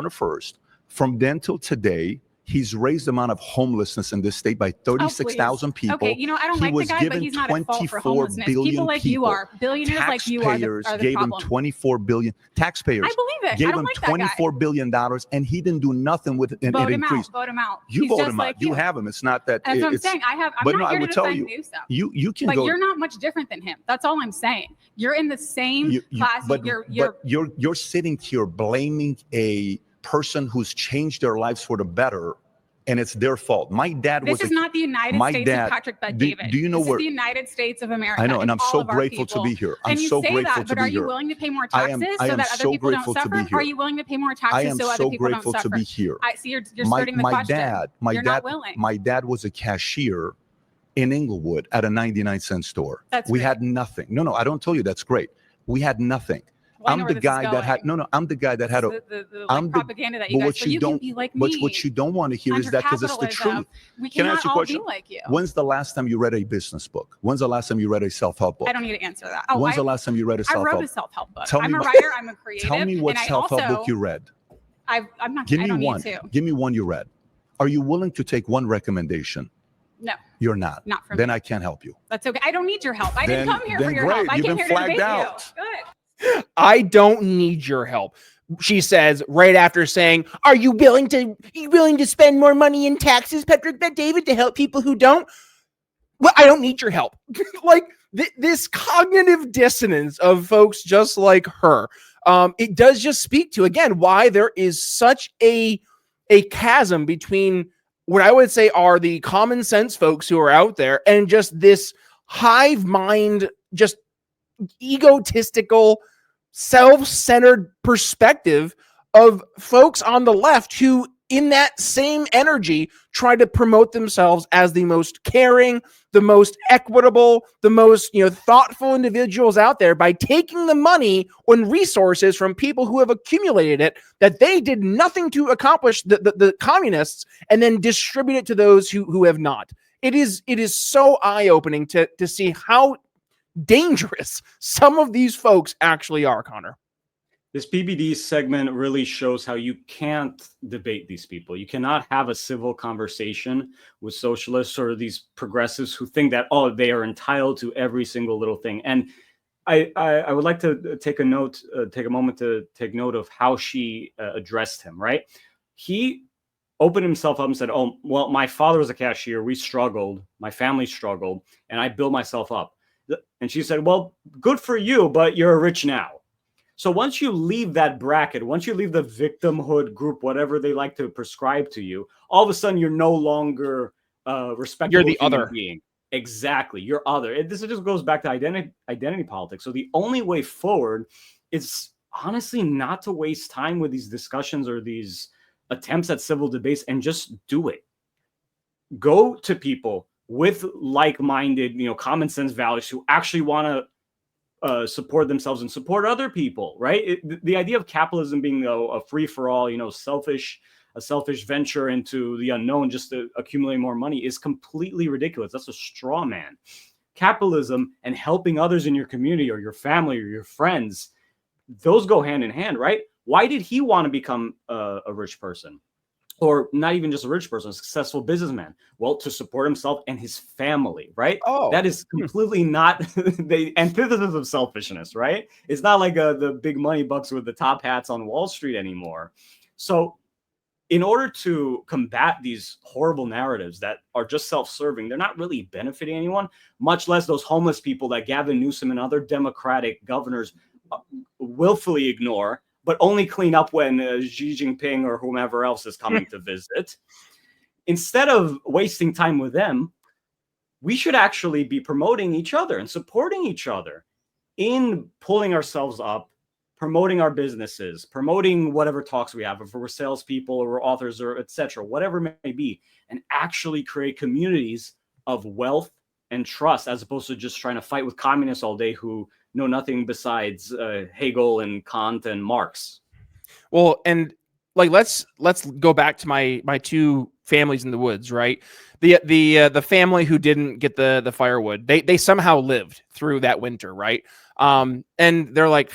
first, from then till today, he's raised the amount of homelessness in this state by 36,000 people. Okay, I don't like the guy, but he's not at fault for homelessness. People like you are, billionaires like you are the problem. Gave him 24 billion. Taxpayers I believe it. gave him $24 billion, and he didn't do nothing with it. Vote him out. Vote him out. You vote him out. You have him. It's not that. That's what I'm saying. I'm not here to defend Newsom. You can but go. You're not much different than him. That's all I'm saying. You're in the same class. But you're sitting here blaming a person who's changed their lives for the better, and it's their fault. My dad was. This is not the United States of Patrick Bet-David. Do you know where? This is the United States of America. I know, and I'm so grateful to be here. I'm so grateful to be here. But are you willing to pay more taxes so that other people don't suffer? Are you willing to pay more taxes so other people don't suffer? I am so grateful to be here. I see you're skirting the question. You're not willing. My dad was a cashier in Inglewood at a 99-cent store. We had nothing. No, I don't tell you that's great. We had nothing. I'm the guy that had I'm the guy that had I'm the propaganda that you guys. But you can be like me. But what you don't want to hear is that because it's the truth. We cannot all be like you. When's the last time you read a business book? When's the last time you read a self-help book? I don't need to answer that. When's the last time you read a self-help? I wrote a self-help book. I'm a writer. I'm a creative. Tell me what self-help book you read. I'm not. Give me I don't one. Need to. Give me one you read. Are you willing to take one recommendation? No. You're not. Not for me. Then I can't help you. That's okay. I don't need your help. I didn't come here for your help. I came here to debate you. Good. I don't need your help. she says right after saying, "Are you willing to spend more money in taxes, Patrick Bet-David, to help people who don't?" Well, I don't need your help. Like this cognitive dissonance of folks just like her. It does just speak to, again, why there is such a chasm between what I would say are the common sense folks who are out there and just this hive mind, just egotistical, self-centered perspective of folks on the left who, in that same energy, try to promote themselves as the most caring, the most equitable, the most thoughtful individuals out there by taking the money and resources from people who have accumulated it that they did nothing to accomplish, the communists, and then distribute it to those who have not. It is so eye-opening to see how dangerous some of these folks actually are, Connor. This PBD segment really shows how you can't debate these people. You cannot have a civil conversation with socialists or these progressives who think that, oh, they are entitled to every single little thing. And I would like to take a moment to take note of how she addressed him, right? He opened himself up and said, oh, well, my father was a cashier. We struggled. My family struggled. And I built myself up. And she said, well, good for you, but you're rich now. So once you leave that bracket, once you leave the victimhood group, whatever they like to prescribe to you, all of a sudden you're no longer respectable. You're the other being. Exactly, you're other. This just goes back to identity politics. So the only way forward is honestly not to waste time with these discussions or these attempts at civil debates, and just do it. Go to people with like-minded, common sense values who actually want to support themselves and support other people, right? The idea of capitalism being a free-for-all, a selfish venture into the unknown just to accumulate more money is completely ridiculous. That's a straw man. Capitalism and helping others in your community or your family or your friends, those go hand in hand, right? Why did he want to become a rich person? Or not even just a rich person, a successful businessman? Well, to support himself and his family, right? Oh, that is completely not the antithesis of selfishness, right? It's not like the big money bucks with the top hats on Wall Street anymore. So in order to combat these horrible narratives that are just self-serving, they're not really benefiting anyone, much less those homeless people that Gavin Newsom and other Democratic governors willfully ignore, but only clean up when Xi Jinping or whomever else is coming to visit. Instead of wasting time with them, we should actually be promoting each other and supporting each other in pulling ourselves up, promoting our businesses, promoting whatever talks we have, if we're salespeople or we're authors or etc., whatever it may be, and actually create communities of wealth and trust, as opposed to just trying to fight with communists all day who know nothing besides Hegel and Kant and Marx. Well, and like let's go back to my two families in the woods, right? The family who didn't get the firewood, they somehow lived through that winter, right? And they're like,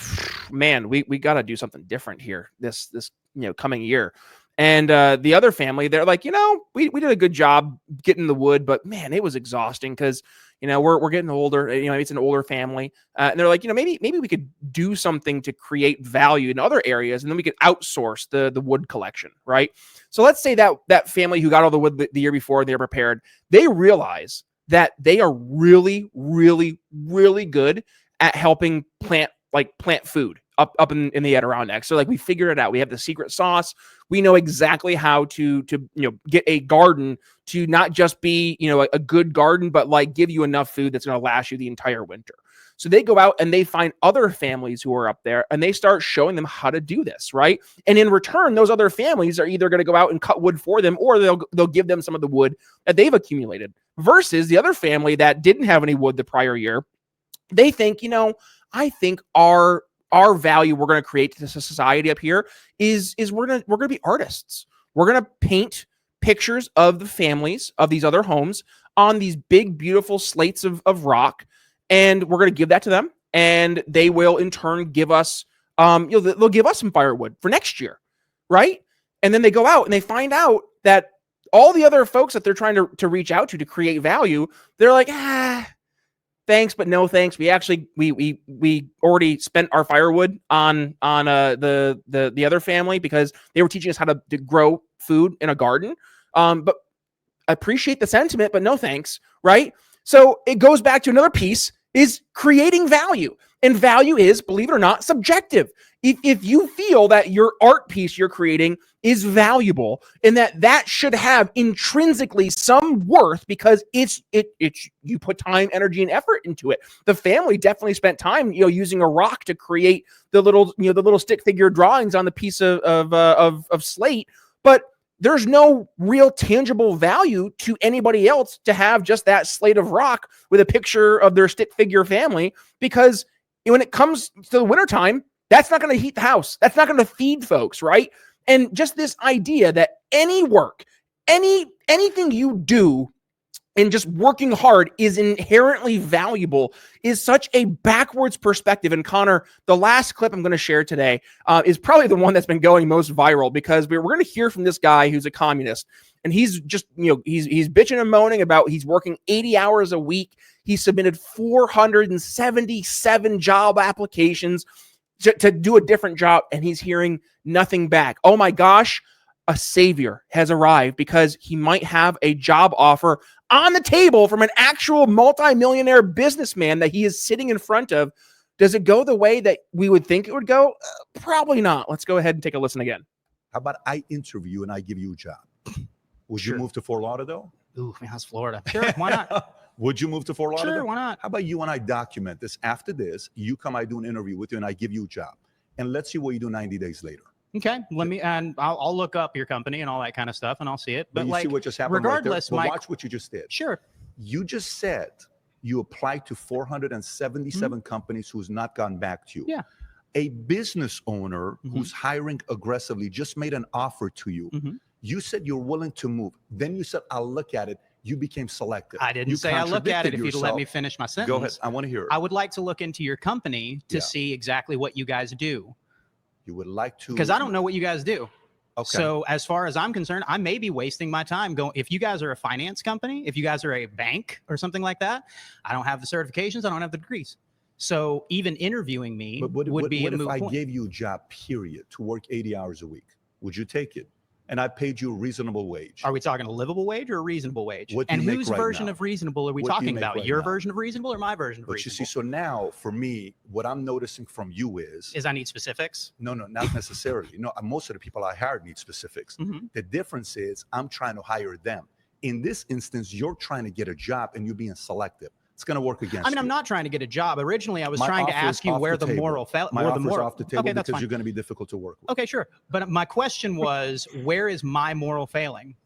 man, we got to do something different here this coming year. And the other family, they're like, we did a good job getting the wood, but man, it was exhausting because we're getting older. It's an older family, and they're like, maybe we could do something to create value in other areas, and then we could outsource the wood collection, right? So let's say that family who got all the wood the year before, they're prepared. They realize that they are really, really, really good at helping plant food up in the Adirondacks. So we figured it out. We have the secret sauce. We know exactly how to get a garden to not just be, a good garden, but give you enough food that's going to last you the entire winter. So they go out and they find other families who are up there and they start showing them how to do this, right? And in return, those other families are either going to go out and cut wood for them, or they'll give them some of the wood that they've accumulated, versus the other family that didn't have any wood the prior year. They think, I think our value we're going to create to society up here is we're going to be artists. We're going to paint pictures of the families of these other homes on these big, beautiful slates of rock. And we're going to give that to them. And they will in turn give us, they'll give us some firewood for next year. Right. And then they go out and they find out that all the other folks that they're trying to reach out to create value, they're like, thanks, but no thanks. We actually we already spent our firewood on the other family because they were teaching us how to grow food in a garden. But I appreciate the sentiment, but no thanks, right? So it goes back to another piece, is creating value. And value is, believe it or not, subjective. If you feel that your art piece you're creating is valuable and that should have intrinsically some worth because it's you put time, energy, and effort into it. The family definitely spent time, using a rock to create the little stick figure drawings on the piece of slate, but there's no real tangible value to anybody else to have just that slate of rock with a picture of their stick figure family, because when it comes to the wintertime, that's not going to heat the house. That's not going to feed folks, right? And just this idea that any work, anything you do and just working hard is inherently valuable is such a backwards perspective. And Connor, the last clip I'm going to share today is probably the one that's been going most viral, because we're going to hear from this guy who's a communist, and he's just, he's bitching and moaning about he's working 80 hours a week. He submitted 477 job applications to do a different job, and he's hearing nothing back. Oh my gosh, a savior has arrived, because he might have a job offer on the table from an actual multimillionaire businessman that he is sitting in front of. Does it go the way that we would think it would go? Probably not. Let's go ahead and take a listen again. How about I interview and I give you a job? Would you move to Fort Lauderdale? Ooh, man, that's Florida. Sure, why not? Would you move to Fort Lauderdale? Sure, why not? How about you and I document this? After this, you come, I do an interview with you, and I give you a job. And let's see what you do 90 days later. Okay, I'll look up your company and all that kind of stuff, and I'll see it. But you see what just happened regardless, right there? Watch what you just did. Sure. You just said you applied to 477 companies who's not gone back to you. Yeah. A business owner who's hiring aggressively just made an offer to you. You said you're willing to move. Then you said, I'll look at it. You became selective. I didn't say I look at it. If you'd let me finish my sentence. Go ahead. I want to hear it. I would like to look into your company to see exactly what you guys do. You would like to? Because I don't know what you guys do. Okay. So as far as I'm concerned, I may be wasting my time going. If you guys are a finance company, if you guys are a bank or something like that, I don't have the certifications. I don't have the degrees. So even interviewing me would be a moot point. What if I gave you a job, period, to work 80 hours a week? Would you take it? And I paid you a reasonable wage. Are we talking a livable wage or a reasonable wage? And whose version of reasonable are we talking about? Your version of reasonable or my version of reasonable? But you see, so now for me, what I'm noticing from you is I need specifics? No, not necessarily. No, most of the people I hired need specifics. The difference is I'm trying to hire them. In this instance, you're trying to get a job and you're being selective. It's going to work against you. I'm not trying to get a job. Originally, I was trying to ask you where the moral felt. My offer's off the table because you're going to be difficult to work with. Okay, sure. But my question was, where is my moral failing?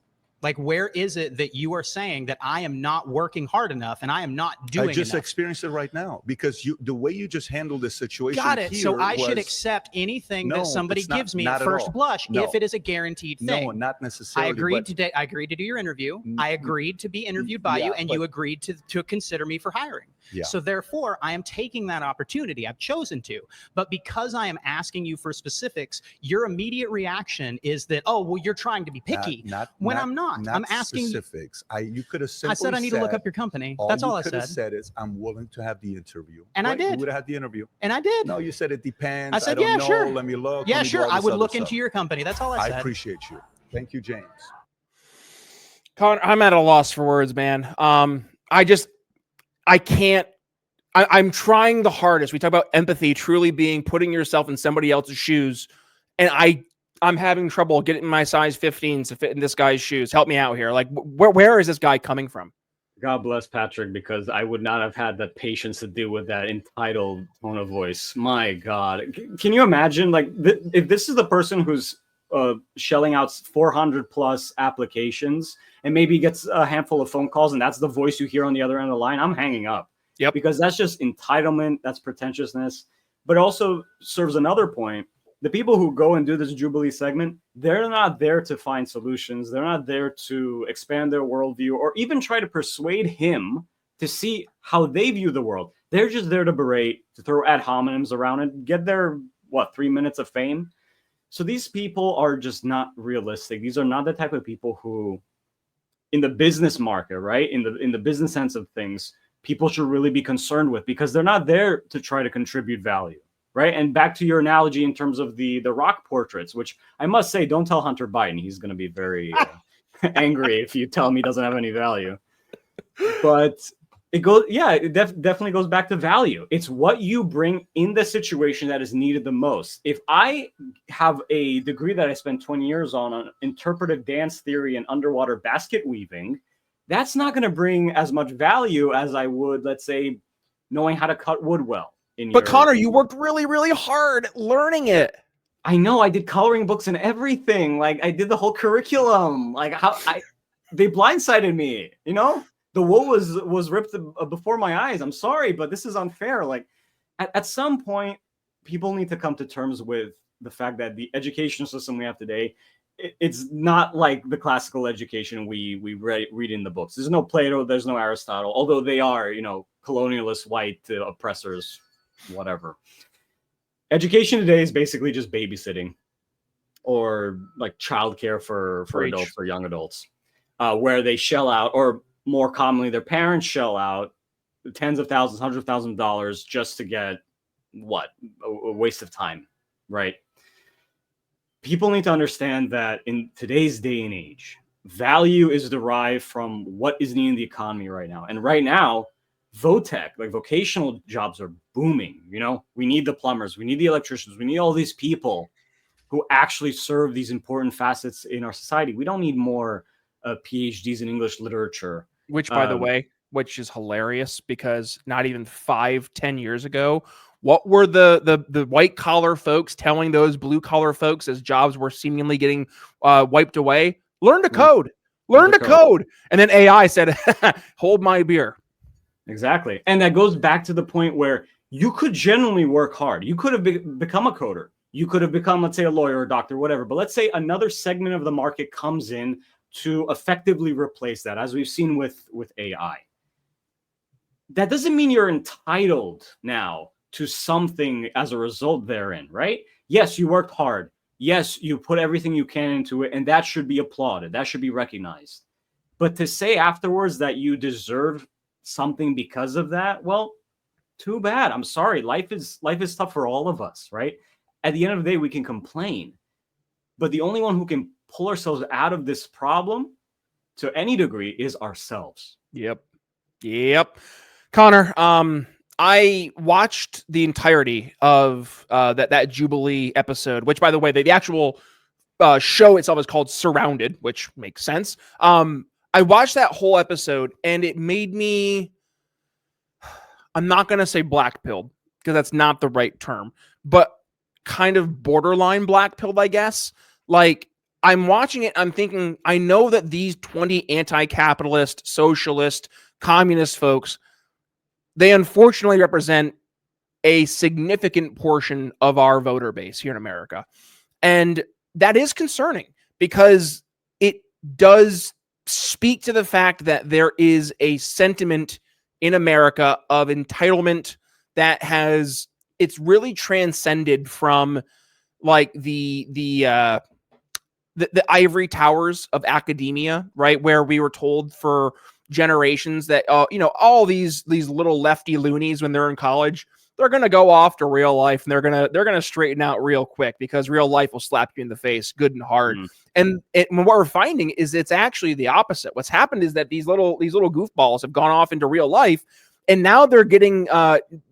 Like, where is it that you are saying that I am not working hard enough and I am not doing enough? I just experienced it right now because the way you just handled this situation. Got it. So I should accept anything that somebody gives me at first blush if it is a guaranteed thing. No, not necessarily. I agreed to do your interview. I agreed to be interviewed by you, and you agreed to consider me for hiring. Yeah. So therefore, I am taking that opportunity. I've chosen to. But because I am asking you for specifics, your immediate reaction is that, oh, well, you're trying to be picky. I'm not. I'm asking specifics. You could have simply I said I need to look up your company. That's all I said. All you could have said is I'm willing to have the interview. And I did. You would have had the interview. And I did. No, you said it depends. I said, don't know. Sure. Let me look. Yeah, sure. I would look into your company. That's all I said. I appreciate you. Thank you, James. Connor, I'm at a loss for words, man. I can't. I'm trying the hardest. We talk about empathy, truly being putting yourself in somebody else's shoes. And I'm having trouble getting my size 15s to fit in this guy's shoes. Help me out here. Like, where is this guy coming from? God bless Patrick, because I would not have had the patience to deal with that entitled tone of voice. My God. Can you imagine, like, if this is the person who's shelling out 400 plus applications and maybe gets a handful of phone calls and that's the voice you hear on the other end of the line, I'm hanging up. Yep. Because that's just entitlement, that's pretentiousness, but also serves another point. The people who go and do this Jubilee segment, they're not there to find solutions. They're not there to expand their worldview or even try to persuade him to see how they view the world. They're just there to berate, to throw ad hominems around and get their, 3 minutes of fame. So these people are just not realistic. These are not the type of people who, in the business market, right? In the business sense of things, people should really be concerned with, because they're not there to try to contribute value, right? And back to your analogy in terms of the rock portraits, which I must say, don't tell Hunter Biden. He's going to be very angry if you tell him he doesn't have any value. But it goes, yeah, it definitely goes back to value. It's what you bring in the situation that is needed the most. If I have a degree that I spent 20 years on interpretive dance theory and underwater basket weaving, that's not going to bring as much value as I would, let's say, knowing how to cut wood well. But Connor, you worked really, really hard learning it. I know. I did coloring books and everything. Like, I did the whole curriculum. Like, they blindsided me, you know? The wool was ripped before my eyes. I'm sorry, but this is unfair. Like, at some point, people need to come to terms with the fact that the education system we have today, it's not like the classical education we read in the books. There's no Plato, there's no Aristotle, although they are, you know, colonialist, white oppressors, whatever. Education today is basically just babysitting or like childcare for adults or young adults, where they shell out, or more commonly, their parents shell out tens of thousands, hundreds of thousands of dollars just to get what? A waste of time, right? People need to understand that in today's day and age, value is derived from what is needed in the economy right now. And right now, VOTEC, like vocational jobs, are booming. You know, we need the plumbers, we need the electricians, we need all these people who actually serve these important facets in our society. We don't need more PhDs in English literature. Which, by the way, which is hilarious, because not even 5-10 years ago, what were the white collar folks telling those blue collar folks as jobs were seemingly getting wiped away? Learn to code. Learn to code. And then AI said, hold my beer. Exactly. And that goes back to the point where you could genuinely work hard. You could have become a coder. You could have become, let's say, a lawyer or a doctor, whatever. But let's say another segment of the market comes in to effectively replace that, as we've seen with AI. That doesn't mean you're entitled now to something as a result therein, right? Yes, you worked hard. Yes, you put everything you can into it, and that should be applauded. That should be recognized. But to say afterwards that you deserve something because of that, well, too bad. I'm sorry. Life is tough for all of us, right? At the end of the day, we can complain, but the only one who can pull ourselves out of this problem to any degree is ourselves. Yep. Connor, I watched the entirety of that Jubilee episode, which, by the way, the actual show itself is called Surrounded, which makes sense. I watched that whole episode, and it made me, I'm not going to say black-pilled, because that's not the right term, but kind of borderline black-pilled, I guess. Like, I'm watching it, I'm thinking, I know that these 20 anti-capitalist, socialist, communist folks, they unfortunately represent a significant portion of our voter base here in America. And that is concerning, because it does speak to the fact that there is a sentiment in America of entitlement that it's really transcended from like the ivory towers of academia, right? Where we were told for generations that, all these little lefty loonies, when they're in college, they're going to go off to real life, and they're going to straighten out real quick, because real life will slap you in the face good and hard. And what we're finding is it's actually the opposite. What's happened is that these little goofballs have gone off into real life, and now they're getting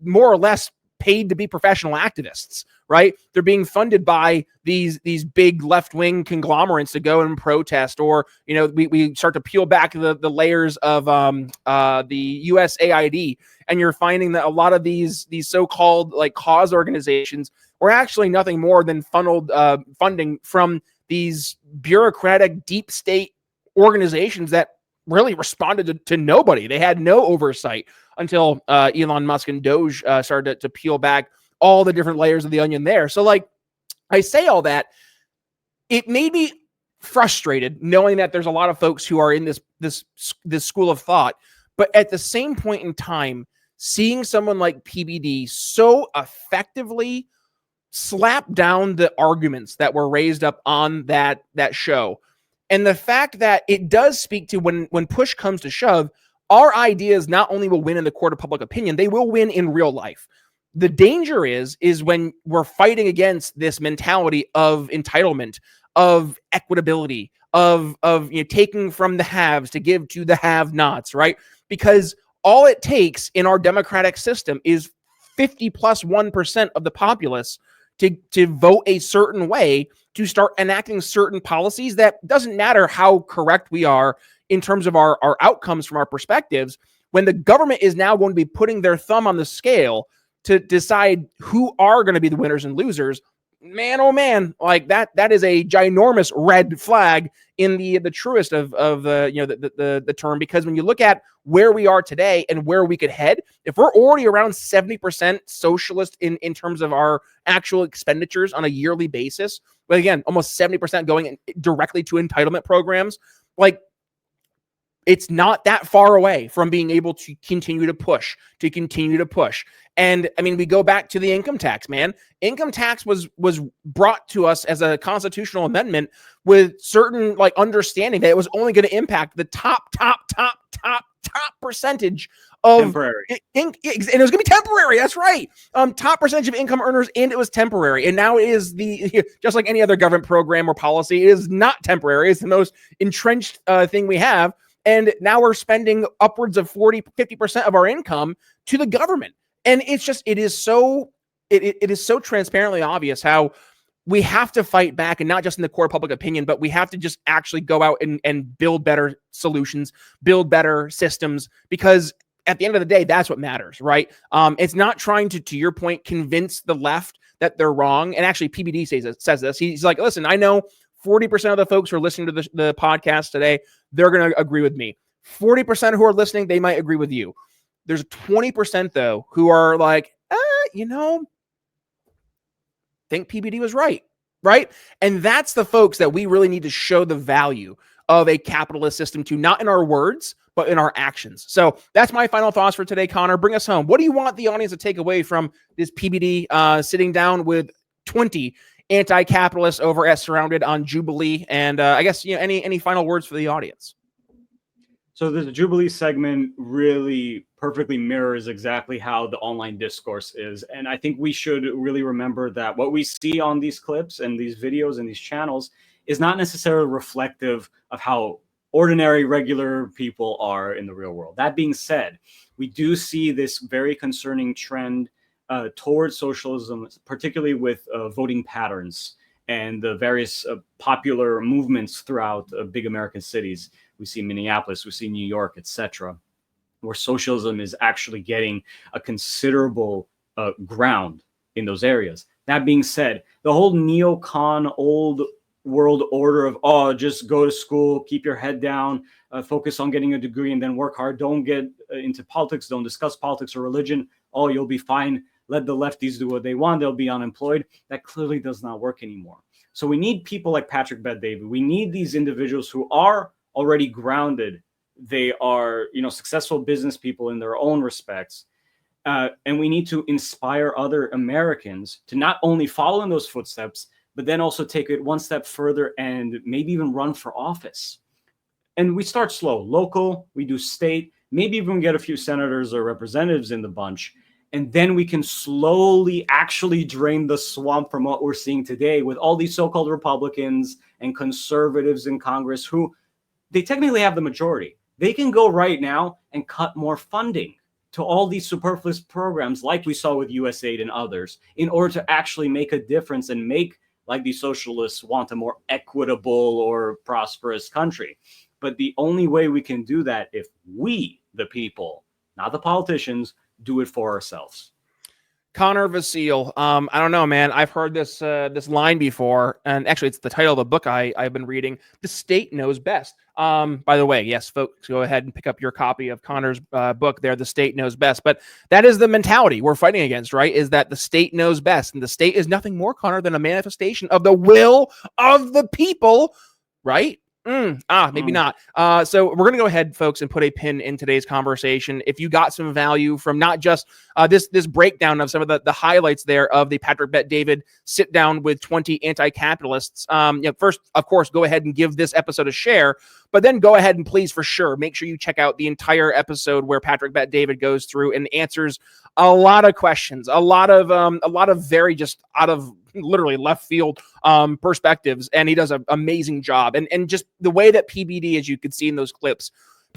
more or less paid to be professional activists, right? They're being funded by these big left-wing conglomerates to go and protest, or, we start to peel back the layers of the USAID, and you're finding that a lot of these so-called like cause organizations were actually nothing more than funneled funding from these bureaucratic deep state organizations that really responded to nobody. They had no oversight until Elon Musk and Doge started to peel back all the different layers of the onion there. So, like, I say all that, it made me frustrated knowing that there's a lot of folks who are in this school of thought, but at the same point in time, seeing someone like PBD so effectively slap down the arguments that were raised up on that show, and the fact that it does speak to when push comes to shove, our ideas not only will win in the court of public opinion, they will win in real life. The danger is when we're fighting against this mentality of entitlement, of equitability, of taking from the haves to give to the have-nots, right? Because all it takes in our democratic system is 50+1% of the populace to vote a certain way, to start enacting certain policies that doesn't matter how correct we are in terms of our outcomes from our perspectives. When the government is now going to be putting their thumb on the scale to decide who are going to be the winners and losers, man, oh man, like that is a ginormous red flag in the truest of the term. Because when you look at where we are today and where we could head, if we're already around 70% socialist in terms of our actual expenditures on a yearly basis, but again, almost 70% going directly to entitlement programs, like, it's not that far away from being able to continue to push. And I mean, we go back to the income tax, man. Income tax was brought to us as a constitutional amendment with certain like understanding that it was only going to impact the top percentage of temporary. And it was going to be temporary. That's right. Top percentage of income earners, and it was temporary. And now it is just like any other government program or policy, it is not temporary. It's the most entrenched thing we have. And now we're spending upwards of 50% of our income to the government. And it's just, it is so transparently obvious how we have to fight back, and not just in the court of public opinion, but we have to just actually go out and build better solutions, build better systems, because at the end of the day, that's what matters, right? It's not trying to your point, convince the left that they're wrong. And actually PBD says this. He's like, listen, I know 40% of the folks who are listening to the podcast today, they're going to agree with me. 40% who are listening, they might agree with you. There's 20% though who are like, think PBD was right? And that's the folks that we really need to show the value of a capitalist system to, not in our words, but in our actions. So that's my final thoughts for today, Connor. Bring us home. What do you want the audience to take away from this PBD sitting down with 20 anti-capitalists over at Surrounded on Jubilee? And I guess, any final words for the audience? So the Jubilee segment really perfectly mirrors exactly how the online discourse is. And I think we should really remember that what we see on these clips and these videos and these channels is not necessarily reflective of how ordinary, regular people are in the real world. That being said, we do see this very concerning trend towards socialism, particularly with voting patterns and the various popular movements throughout big American cities. We see Minneapolis, we see New York, etc., where socialism is actually getting a considerable ground in those areas. That being said, the whole neocon old world order of, just go to school, keep your head down, focus on getting a degree, and then work hard, don't get into politics, don't discuss politics or religion, you'll be fine, let the lefties do what they want, they'll be unemployed. That clearly does not work anymore. So we need people like Patrick Bet-David. We need these individuals who are already grounded. They are, successful business people in their own respects. And we need to inspire other Americans to not only follow in those footsteps, but then also take it one step further and maybe even run for office. And we start slow, local, we do state, maybe even get a few senators or representatives in the bunch. And then we can slowly actually drain the swamp from what we're seeing today with all these so-called Republicans and conservatives in Congress who they technically have the majority. They can go right now and cut more funding to all these superfluous programs like we saw with USAID and others in order to actually make a difference and make, like these socialists want, a more equitable or prosperous country. But the only way we can do that if we, the people, not the politicians, do it for ourselves. Connor Vasile, I don't know, man. I've heard this line before, and actually it's the title of the book I've been reading. The state knows best. By the way, yes, folks, go ahead and pick up your copy of Connor's book there, The State Knows Best. But that is the mentality we're fighting against, right? Is that the state knows best. And the state is nothing more, Connor, than a manifestation of the will of the people, right? Maybe not. So we're going to go ahead, folks, and put a pin in today's conversation. If you got some value from not just this breakdown of some of the highlights there of the Patrick Bet-David sit down with 20 anti-capitalists, first, of course, go ahead and give this episode a share, but then go ahead and please, for sure, make sure you check out the entire episode where Patrick Bet-David goes through and answers a lot of questions, a lot of very just out of literally left field perspectives, and he does an amazing job. And just the way that PBD, as you could see in those clips,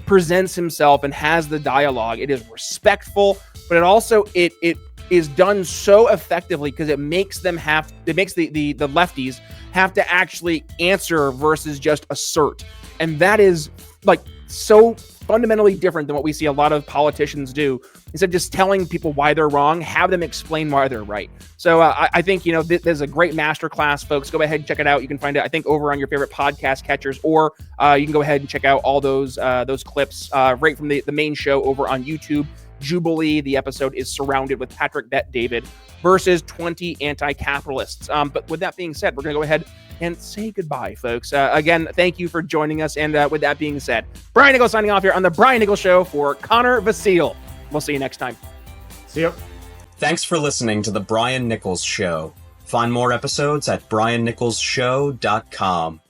presents himself and has the dialogue, it is respectful, but it is done so effectively because it makes the lefties have to actually answer versus just assert. And that is like so fundamentally different than what we see a lot of politicians do. Instead of just telling people why they're wrong, have them explain why they're right. So I think, there's a great masterclass, folks. Go ahead and check it out. You can find it, I think, over on your favorite podcast catchers, or you can go ahead and check out all those clips right from the main show over on YouTube. Jubilee, the episode is Surrounded with Patrick Bet-David versus 20 anti-capitalists. But with that being said, we're going to go ahead and say goodbye, folks. Again, thank you for joining us. And with that being said, Brian Nichols signing off here on The Brian Nichols Show for Connor Vasile. We'll see you next time. See you. Thanks for listening to The Brian Nichols Show. Find more episodes at briannicholsshow.com.